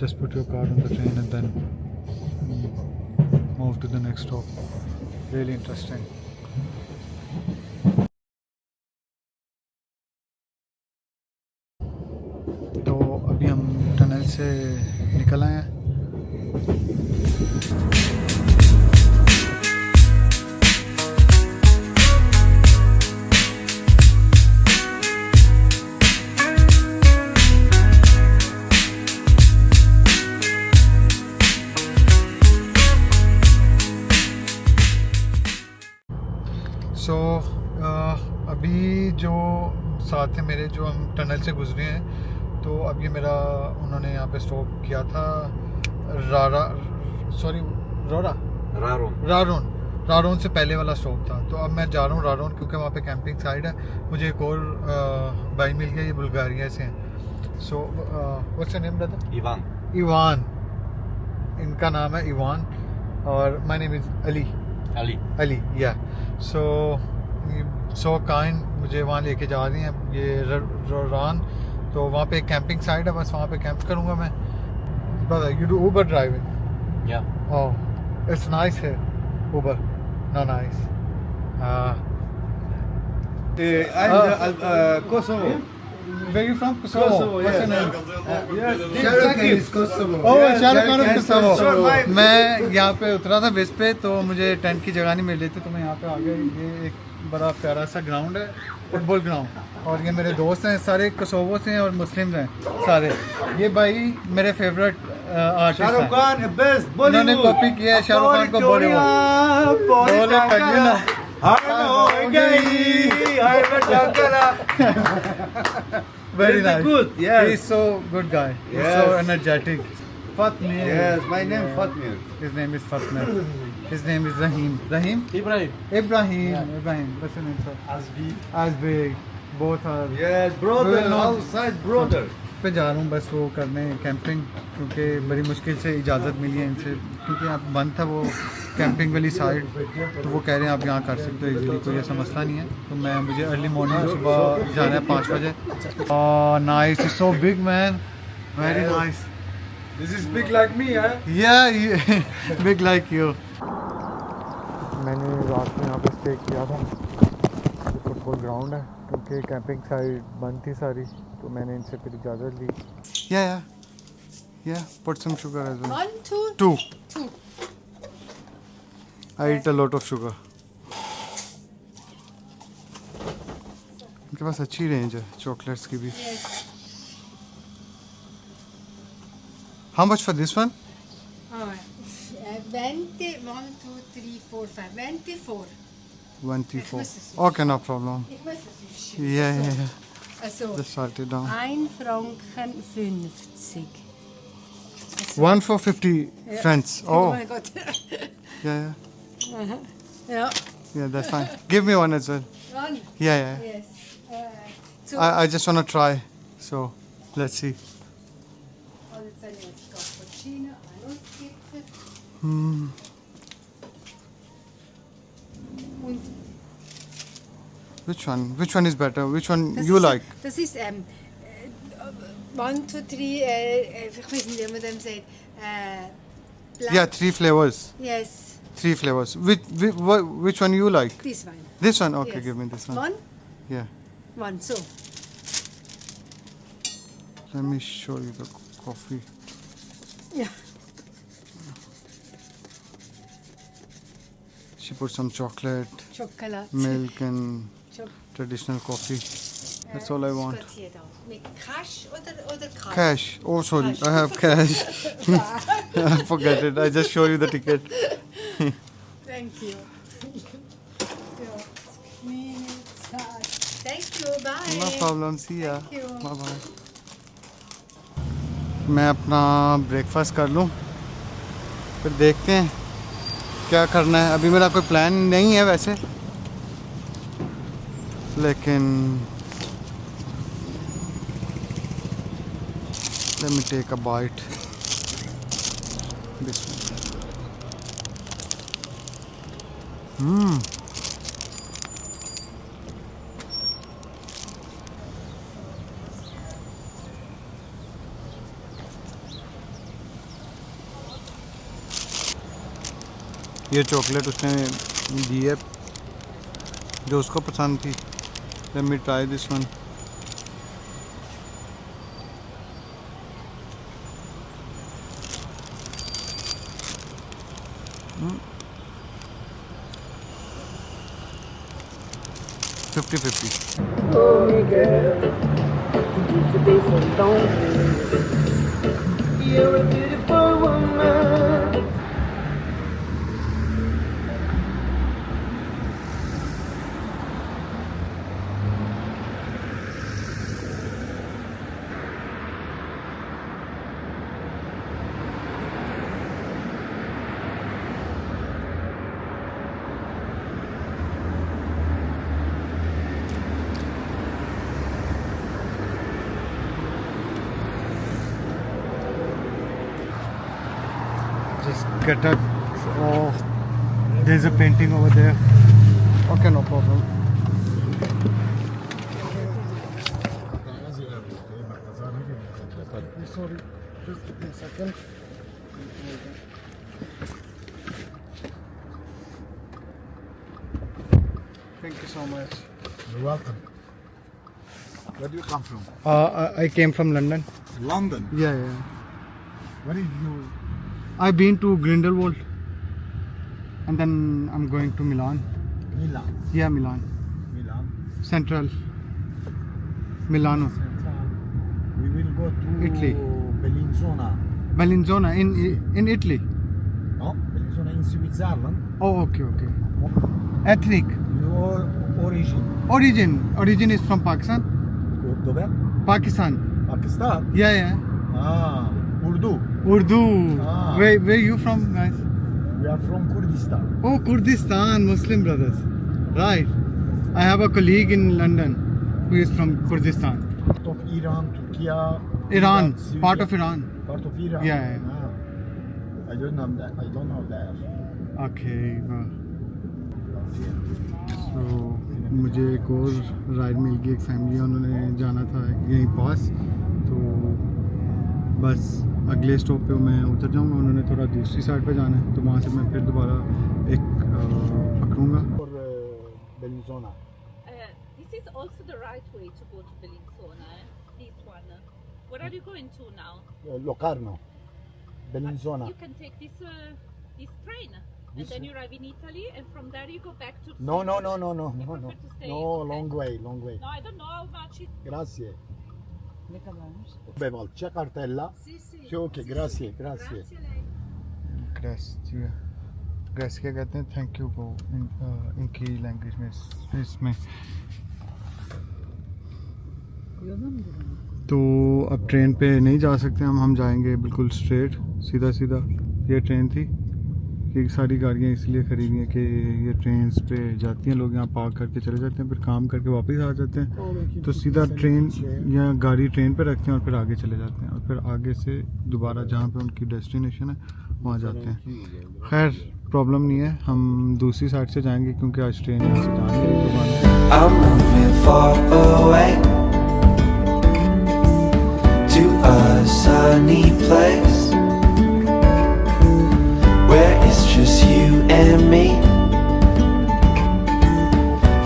Just put your card on the train and then move to the next stop. Really interesting. तो अभी हम टनल से निकल आए हैं. सो अभी जो साथ है मेरे, जो हम टनल से गुजरे हैं, तो अब ये मेरा उन्होंने यहाँ पे स्टॉप किया था रारोन से पहले वाला स्टॉप था. तो अब मैं जा रहा हूँ रारोन, क्योंकि वहाँ पे कैंपिंग साइड है. मुझे एक और भाई मिल गया, ये बुल्गारिया से हैं. So what's your name brother? Ivan. इनका नाम है इवान और माय नेम इज़ अली. या सो काइंड, मुझे वहाँ लेके जा रही हैं, ये रोरान. तो वहाँ पे एक कैंपिंग साइट है, बस वहाँ पे कैंप करूँगा मैं. Brother, you do Uber driving? Yeah. Oh, it's nice here. Uber, no nice. Kosovo. Where you from? Kosovo. What's your name? Shahrukh is Kosovo. Oh, Shahrukh Khan Yes, Kosovo. sure, my- मैं यहाँ पे उतरा था बेस पे, तो मुझे टेंट की जगह नहीं मिल रही थी, तो मैं यहाँ पे आ गया. ये एक बड़ा प्यारा सा ग्राउंड है, फुटबॉल ग्राउंड. और ये मेरे दोस्त हैं, सारे कोसोवो से हैं और मुस्लिम हैं सारे. ये भाई मेरे फेवरेट आर्टिस्ट Shahrukh हैं. Khan, best Bollywood. इन्होंने कॉपी किया है शाहरुख खान को Very nice. Good, yes. He's so good guy. He's Yes. so energetic. Fatmir. Yes, my name is Fatmir. His name is Fatmir. His name is Rahim. Rahim? Ibrahim. Ibrahim. What's your name, sir? As big. Both are. Yes, brother, Well, no. outside brother. पे जा रहा हूँ बस वो करने camping, क्योंकि बड़ी मुश्किल से इजाज़त मिली है इनसे, क्योंकि यहाँ बंद था वो कैंपिंग वाली साइड. तो वो कह रहे हैं आप यहाँ कर सकते हो इजीली, कोई ऐसा मसला नहीं है. तो मुझे अर्ली मॉर्निंग सुबह जाना है 5 बजे. Nice, it's so big man, very nice. This is big like me, huh? Yeah, big like you. मैंने रात में यहाँ पे स्टे किया था, फुटबॉल ग्राउंड है, क्योंकि कैंपिंग साइट बंद थी सारी, तो मैंने इनसे फिर इजाज़त ली। Yeah, put some sugar as well. 1, 2, Two. 2. I eat a lot of sugar. इनके पास अच्छी रेंज है चॉकलेट्स की भी। Yes. How much for this one? 20, 1, 2, 3, 4, 5, 24. 24. muss es Okay, no problem. Ich muss es aufschreiben. Yeah. Also, Just write it down. 1 Franken 50. One for 50 francs. Oh Oh, mein Gott. yeah. Ja. Yeah, that's fine. Give me one as well. One. Yeah. Yes. So, I just want to try. So, let's see. also dann jetzt Cappuccino, Nussgipfel. Und Which one? Which one is better? Which one das you ist, like? Das ist 1, 2, 3, ich weiß nicht, wie man dem sagt. Black. Yeah, 3 flavors. Yes, 3 flavors. Which one you like? this one. This one? Okay, Yes. give me this one. One, Yeah. one. So, Let me show you the coffee. yeah. She put some chocolate, Schokolade. milk, and Schock- traditional coffee. That's all I was want. steht hier da? Mit Cash oder Karte? Cash. Oh, sorry. I have cash. Forget it. I just show you the ticket. Thank you. Thank you. Bye. No problem. See ya. Thank you. Bye bye. मैं अपना breakfast कर लूँ, फिर देखते हैं क्या करना है। अभी मेरा कोई प्लान नहीं है वैसे, लेकिन let me take a bite. This one. ये चॉकलेट उसने दी है जो उसको पसंद थी। Let me try this one. Hmm. 50-50. Just get up. Oh, there's a painting over there. Okay, no problem. Sorry, just give me a second. Thank you so much. You're welcome. Where do you come from? I came from London. London. Yeah. Where did you? I've been to Grindelwald, and then I'm going to Milan. Milan. Yeah, Milan. Milan. Central. Milano. We will go to Italy. Bellinzona. Bellinzona in Italy. No, Bellinzona in Switzerland. Oh, okay. Ethnic. Your Origin is from Pakistan. Dove? Pakistan. Pakistan. Yeah. Ah, Urdu. Urdu. Ah. Where you from, guys? We are from Kurdistan. Oh, Kurdistan, Muslim brothers. Right. I have a colleague in London who is from Kurdistan. Part of Iran, Turkey. Iran, Syria. part of Iran. Part of Iran. Yeah. Ah. I don't know that. I don't know that. Okay. So मुझे एक और ride मिल गई, एक family उन्होंने जाना था यहीं पास, तो बस अगले स्टॉप पे मैं उतर जाऊंगा। उन्होंने थोड़ा दूसरी साइड पे जाना है, तो वहाँ से मैं फिर दोबारा एक देखूंगा। For Bellinzona. This is also the right way to go to Bellinzona. This one. Where are you going to now? Locarno. Bellinzona. You can take this train, and This- then you arrive in Italy, and from there you go back to. No. You prefer to stay? No, Okay. long way. No, I don't know how much it. Grazie. Ne kadarmış? Beval, c'è cartella? Sì, sì. Sì, ok, grazie, grazie. Grazie a lei. Gratia, gratia कहते हैं thank you को इनकी language में इसमें। तो अब train पे नहीं जा सकते हम जाएंगे बिल्कुल स्ट्रेट सीधा सीधा। ये ट्रेन थी, ये सारी गाड़ियाँ इसलिए खरीदी हैं कि ये ट्रेन पे जाती हैं, लोग यहाँ पार्क करके चले जाते हैं, फिर काम करके वापस आ जाते हैं। तो सीधा ट्रेन या गाड़ी ट्रेन पे रखते हैं और फिर आगे चले जाते हैं और फिर आगे से दोबारा जहाँ पे उनकी डेस्टिनेशन है वहाँ जाते हैं। खैर प्रॉब्लम नहीं है, हम दूसरी साइड से जाएंगे क्योंकि आज ट्रेन यहाँ से जाने की दुकान है। I'm moving far away to a sunny place where it's just you and me.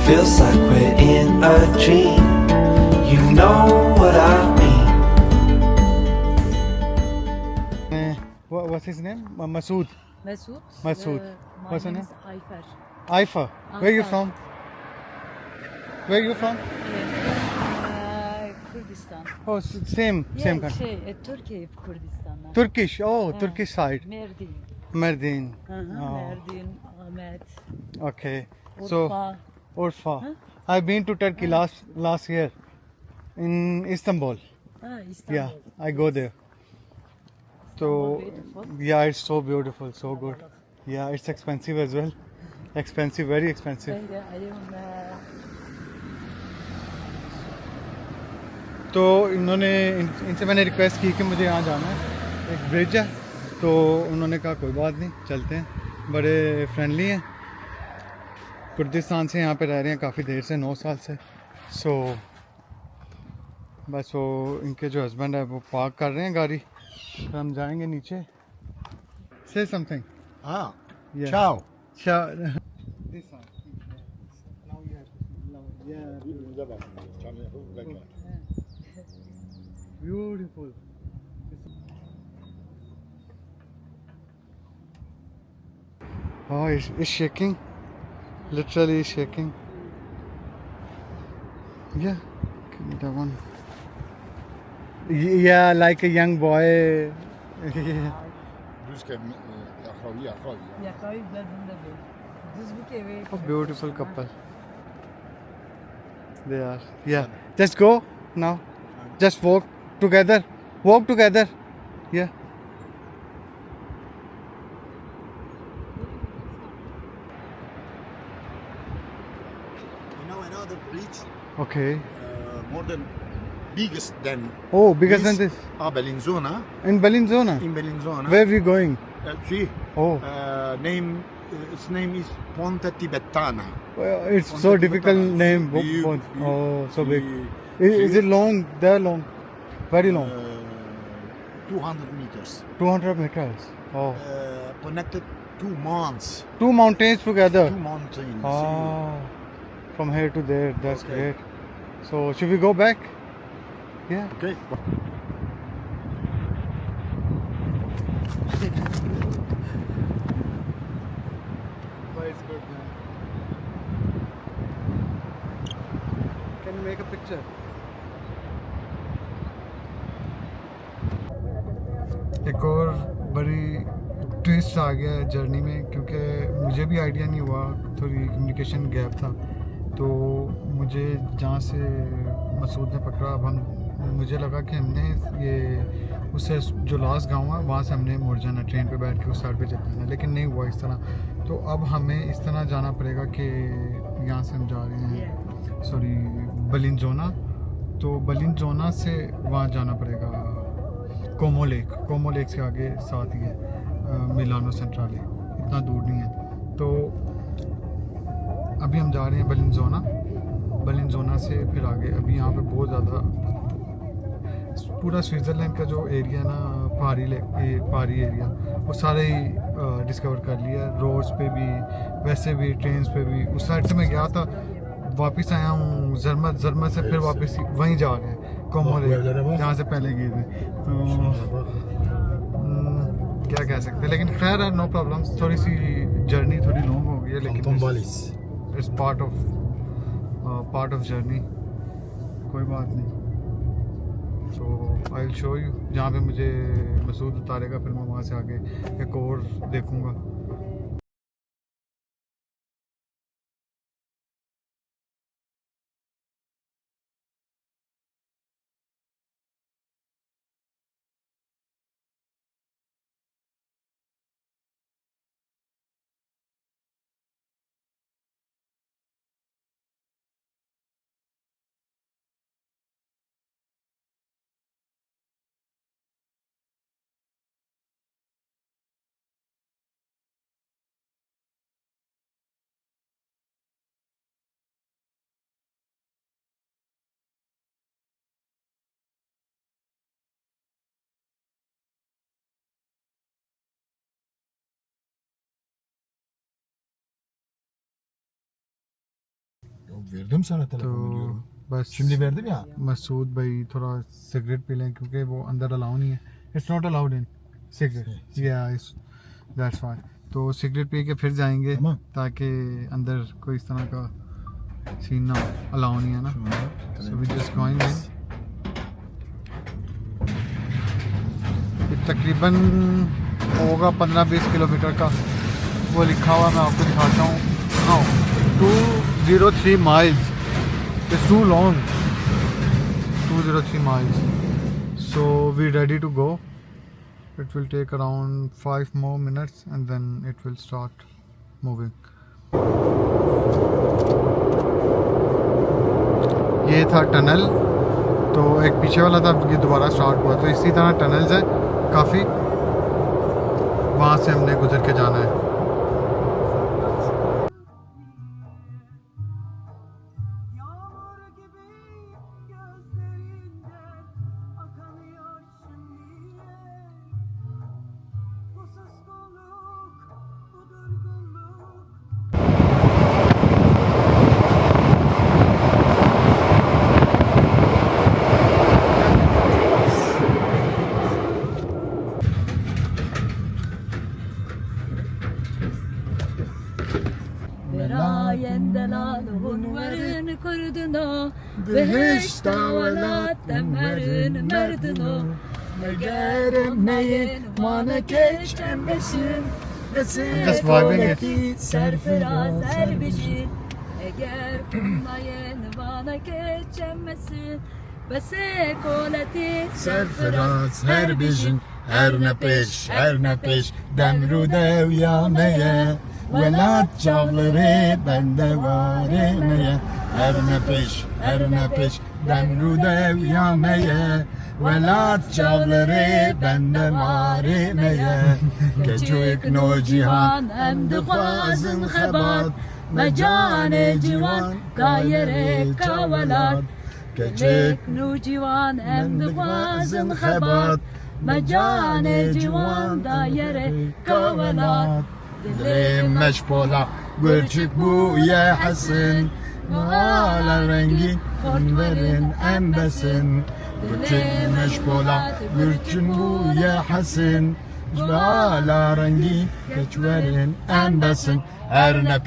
Feels like we're in a dream. You know what I mean. What's his name? Masood. Masood. Masood. My What's her name name? is Ayfer. Aifa. Where are you from? Where are you from? Kurdistan. Oh, same country. Türkiye, Kürdistan'dan. Turkish. Oh, Ha, Turkish side. Mardin. Mardin. Hı hı, Oh. Mardin, Ahmet, Okay. So Urfa. Urfa. I've been to Turkey last year in Istanbul. İstanbul. Yeah, I go there. So beautiful. yeah, it's so beautiful, so good. Yeah, it's expensive as well. Expensive, very expensive. Ben de ayım. तो इन्होंने इनसे मैंने request की कि मुझे यहाँ जाना है, एक ब्रिज है, तो उन्होंने कहा कोई बात नहीं चलते हैं, बड़े फ्रेंडली हैं। कुर्दिस्तान से यहाँ पे रह रहे हैं काफ़ी देर से, 9 साल से। सो बस वो इनके जो हस्बैंड है वो पार्क कर रहे हैं गाड़ी, तो हम जाएंगे नीचे। से something. Ah, Yeah. ciao. Ciao. Beautiful. Oh, it's shaking. Literally shaking. Yeah, that one. Yeah, like a young boy. Yakayı dedinde bir. Düzbük evi. A beautiful couple. They are. Yeah. Just go now. Just walk together. Walk together. Yeah. You know another bridge, Okay. more than biggest than Oh, bigger than this. Bellinzona. In Bellinzona. In Bellinzona. Where are we going? See, Oh, its name is Ponte Tibetana. it's Ponte so difficult Tibetana. name. Big, Oh, so big. big. Is it long? They're long. Very long. 200 meters. 200 meters. Oh. Connected 2 months. 2 mountains together. 2 mountains. Oh. From here to there. That's Okay. great. So, should we go back? Yeah. Okay. But it's good, man. Can you make a picture? एक और बड़ी twist आ गया है journey में, क्योंकि मुझे भी idea नहीं हुआ, थोड़ी कम्युनिकेशन गैप था। तो मुझे जहाँ से मसूद ने पकड़ा, अब हम मुझे लगा कि हमने ये उससे जो लास्ट गांव है वहाँ से हमने मुड़ जाना, ट्रेन पे बैठ के उस साइड पे चल जाना, लेकिन नहीं हुआ इस तरह। तो अब हमें इस तरह जाना पड़ेगा कि यहाँ से हम जा रहे हैं सॉरी बेलिंजोना, तो बेलिंजोना से वहाँ जाना पड़ेगा कोमो लेक से आगे साथ ही है मिलानो सेंट्राले, इतना दूर नहीं है। तो अभी हम जा रहे हैं बेलिंजोना से फिर आगे। अभी यहाँ पे बहुत ज़्यादा पूरा स्विट्ज़रलैंड का जो एरिया ना पहाड़ी एरिया वो सारे ही डिस्कवर कर लिया, रोड्स पे भी, वैसे भी, ट्रेन्स पे भी। उस साइड से मैं गया था, वापस आया हूँ जरमत से, फिर वापस वहीं जा रहे हैं कोमोरे जहाँ से पहले गए थे। तो क्या कह सकते हैं, लेकिन खैर है, नो प्रॉब्लम। थोड़ी सी जर्नी थोड़ी लॉन्ग हो गई है, लेकिन इट्स पार्ट ऑफ जर्नी, कोई बात नहीं। तो आई विल शो यू जहाँ पे मुझे मसूद उतारेगा, फिर मैं वहाँ से आगे एक और देखूँगा। Verdim sana telefonu तो diyorum. बस Şimdi verdim ya. मसूद भाई थोड़ा सिगरेट पी लें, क्योंकि वो अंदर अलाउ नहीं है, it's not allowed in cigarette, या दैट्स व्हाई। तो सिगरेट पी के फिर जाएंगे, तमाम। ताकि अंदर कोई इस तरह का सीन ना, अलाउ नहीं है ना। So we just going in. तकरीबन होगा 15-20 किलोमीटर का, वो लिखा हुआ, मैं आपको दिखाता हूँ। हाँ, 203 miles. It's too long. 203 miles. So we're ready to go. It will take around 5 more minutes and then it will start moving. ये था टनल, तो एक पीछे वाला था, ये दोबारा स्टार्ट हुआ। तो इसी तरह टनल्स हैं काफ़ी, वहाँ से हमने गुजर के जाना है। Hunvarın kurduna Behişt davalat temmerin merdino Megerem neyin manekeç embesin Just vibing it. Serfiraz erbişin Eğer kumlayın manekeç emmesin Bese koleti Serfiraz her bijin, her ne peş, demru dev yameye. Velat çavları bende var emeye. Her ne peş, demru dev yameye. Velat çavları bende var emeye. Keçük no cihan, hem de fazın hebat. Mecane civan, gayere kavalat. Keçük no civan hem de fazın hebat. Mecane civan, gayere kavalat. Dilim meşpola, gülçük bu ye hasin. Mala rengi, konverin embesin. Gülçük meşpola, gülçük bu ye hasin. Mala rengi, keçverin embesin. Her ne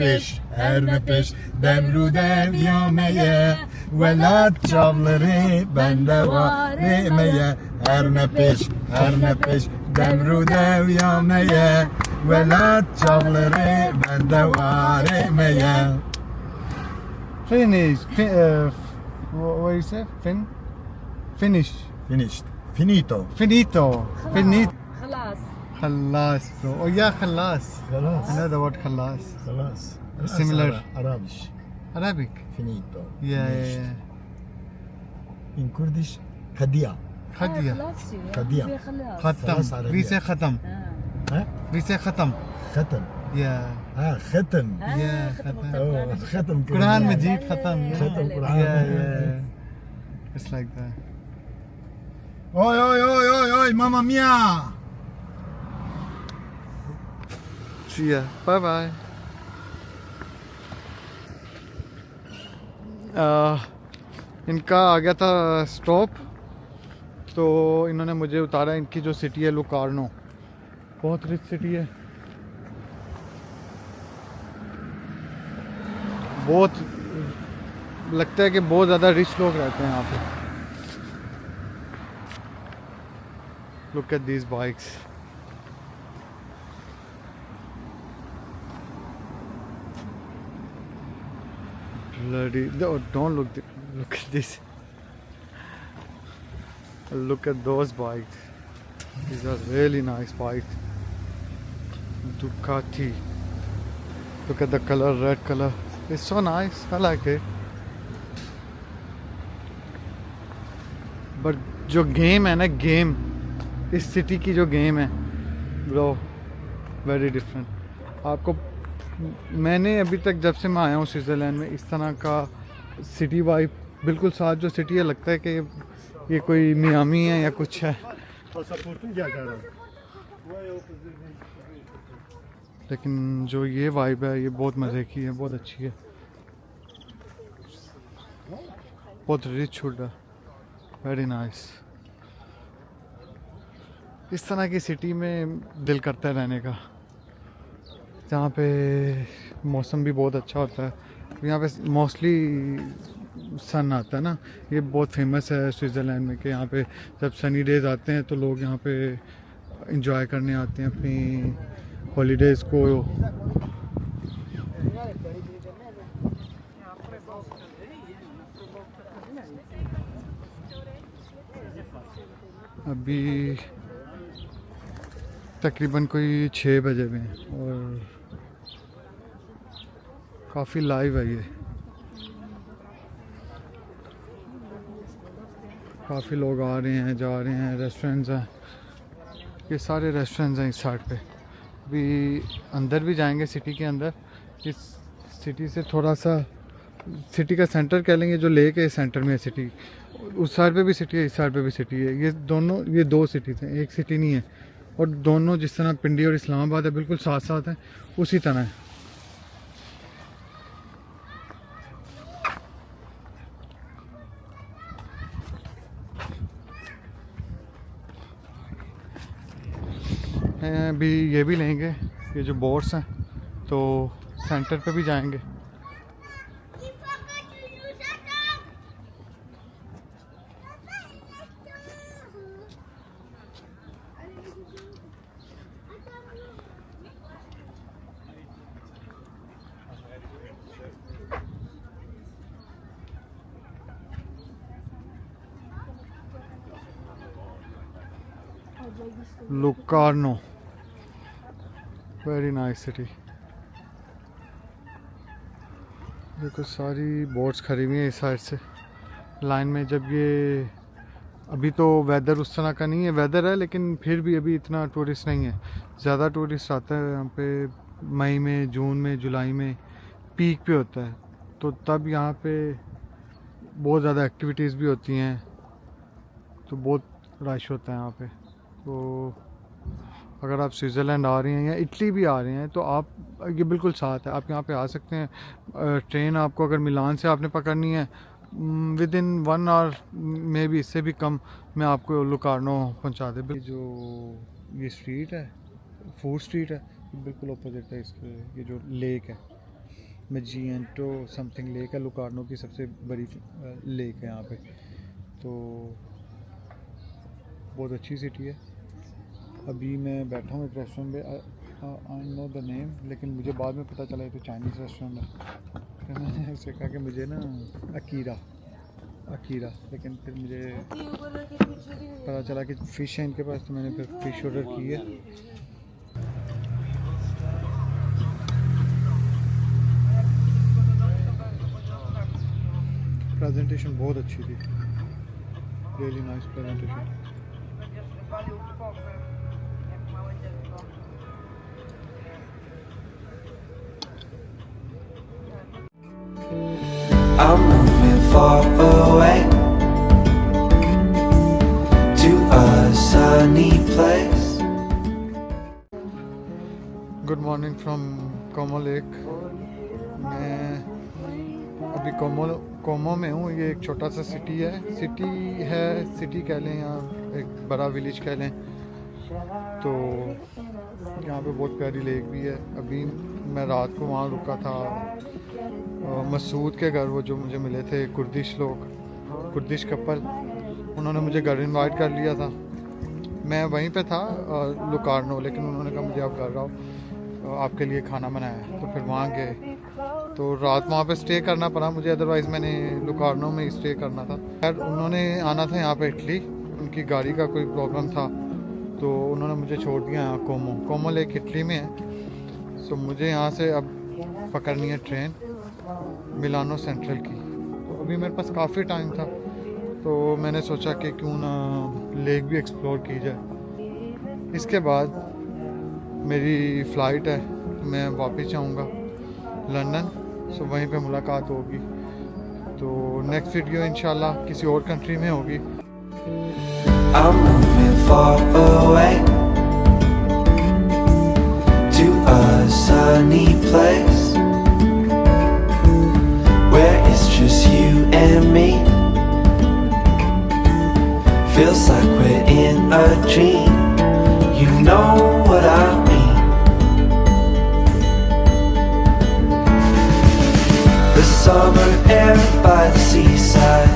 peş, demru dev yameye. Velat çavları bende var emeye. Her ne peş, demru dev yameye. Velat çavları bende var emeye. Finish. What do you say? Finish. Finished. Finito. Finito. Halas Khalas. Oh yeah, khalas. Halas. I know the word khalas. Halas. Similar. Arabisch. Arabic. Finito. Yeah, Finished. yeah, In Kurdish, kadia. Khadiya. Kadia. Khatam. Khalas Arabiya. We say khatam. Ha? We say khatam. Khatam. Yeah. Ha, khatam. Yeah, khatam. Oh, khatam. Quran Majid khatam. Khatam Quran. Yeah, yeah. It's like that. Oy oy oy oy oy Oi, mamma mia! See ya. Bye bye. इनका आ गया था stop, तो इन्होंने मुझे उतारा। इनकी जो city है लुकार्नो, बहुत रिच सिटी है, बहुत लगता है कि बहुत ज़्यादा रिच लोग रहते हैं यहाँ पे। Look at these bikes. Bloody, no, don't look at this. Look at those bikes. These are really nice bikes. Ducati. Look at the color, red color. It's so nice. I like it. But जो game है ना, game इस city की जो game है bro, very different. आपको मैंने अभी तक जब से मैं आया हूँ स्विट्ज़रलैंड में, इस तरह का सिटी वाइब बिल्कुल साथ जो सिटी है, लगता है कि ये कोई मियामी है या कुछ है। लेकिन जो ये वाइब है ये बहुत मज़े की है, बहुत अच्छी है, बहुत रिच हुड है, वेरी नाइस। इस तरह की सिटी में दिल करता है रहने का, जहाँ पे मौसम भी बहुत अच्छा होता है। यहाँ पे मोस्टली सन आता है ना, ये बहुत फेमस है स्विट्ज़रलैंड में कि यहाँ पे जब सनी डेज आते हैं तो लोग यहाँ पे इंजॉय करने आते हैं अपनी हॉलीडेज़ को। अभी तकरीबन कोई 6 बजे में और काफ़ी लाइव है ये, काफ़ी लोग आ रहे हैं जा रहे हैं। रेस्टोरेंट्स हैं, ये सारे रेस्टोरेंट्स हैं इस साइड पे। अभी अंदर भी जाएंगे सिटी के अंदर। इस सिटी से थोड़ा सा, सिटी का सेंटर कह लेंगे, जो लेक है सेंटर में है सिटी। उस साइड पे भी सिटी है, इस साइड पे भी सिटी है। ये दोनों, ये 2 सिटीज़ हैं, एक सिटी नहीं है। और दोनों जिस तरह पिंडी और इस्लामाबाद है बिल्कुल साथ साथ हैं, उसी तरह है। अभी ये भी लेंगे, ये जो बोट्स हैं, तो सेंटर पे भी जाएंगे। लुकार्नो, वेरी नाइस सिटी। देखो सारी बोट्स खड़ी हुई हैं इस साइड से लाइन में। जब ये अभी तो वेदर उस तरह का नहीं है, वेदर है लेकिन फिर भी अभी इतना टूरिस्ट नहीं है। ज़्यादा टूरिस्ट आता है यहाँ पे मई में, जून में, जुलाई में पीक पे होता है, तो तब यहाँ पे बहुत ज़्यादा एक्टिविटीज़ भी होती हैं, तो बहुत रश होता है यहाँ पे। तो अगर आप स्विट्ज़रलैंड आ रहे हैं या इटली भी आ रहे हैं तो आप, ये बिल्कुल साथ है, आप यहाँ पे आ सकते हैं। ट्रेन आपको अगर मिलान से आपने पकड़नी है, विद इन 1 आवर में भी, इससे भी कम में आपको लुकार्नो पहुँचा दे। जो ये स्ट्रीट है, फूड स्ट्रीट है, बिल्कुल अपोजिट है इसके। ये जो लेक है, मैजिएंटो समथिंग लेक है, लुकार्नो की सबसे बड़ी लेक है यहाँ पे। तो बहुत अच्छी सिटी है। अभी मैं बैठा हूँ एक रेस्टोरेंट पे, आई नो द नेम, लेकिन मुझे बाद में पता चला ये तो चाइनीज़ रेस्टोरेंट है। फिर मैंने उससे कहा कि मुझे ना अकीरा, लेकिन फिर मुझे पता चला कि फ़िश है इनके पास, तो मैंने फिर फ़िश ऑर्डर की है। प्रेजेंटेशन बहुत अच्छी थी, really nice presentation. I'm moving far away to a sunny good morning from Como lake. मैं अभी कोमो में हूँ। ये एक छोटा सा सिटी है, सिटी कह लें या एक बड़ा विलेज कह लें। तो यहाँ पे बहुत प्यारी लेक भी है। अभी मैं रात को वहाँ रुका था, मसूद के घर, वो जो मुझे मिले थे कुर्दिश कपल, उन्होंने मुझे घर इनवाइट कर लिया था। मैं वहीं पे था लुकारनो, लेकिन उन्होंने कहा मुझे आप घर आओ, आपके लिए खाना बनाया है। तो फिर वहाँ गए, तो रात वहाँ पे स्टे करना पड़ा मुझे, अदरवाइज़ मैंने लुकारनो में ही स्टे करना था। खैर उन्होंने आना था यहाँ पे इटली, उनकी गाड़ी का कोई प्रॉब्लम था, तो उन्होंने मुझे छोड़ दिया यहाँ कोमो लेक इटली में है। सो मुझे यहाँ से अब पकड़नी है ट्रेन मिलानो सेंट्रल की। तो अभी मेरे पास काफ़ी टाइम था, तो मैंने सोचा कि क्यों ना लेक भी एक्सप्लोर की जाए। इसके बाद मेरी फ़्लाइट है, मैं वापस जाऊँगा लंदन। सो वहीं पे मुलाकात होगी। तो नेक्स्ट वीडियो इंशाल्लाह किसी और कंट्री में होगी। I'm moving far away to a sunny place where it's just you and me. Feels like we're in a dream. You know what I mean. The summer air by the seaside,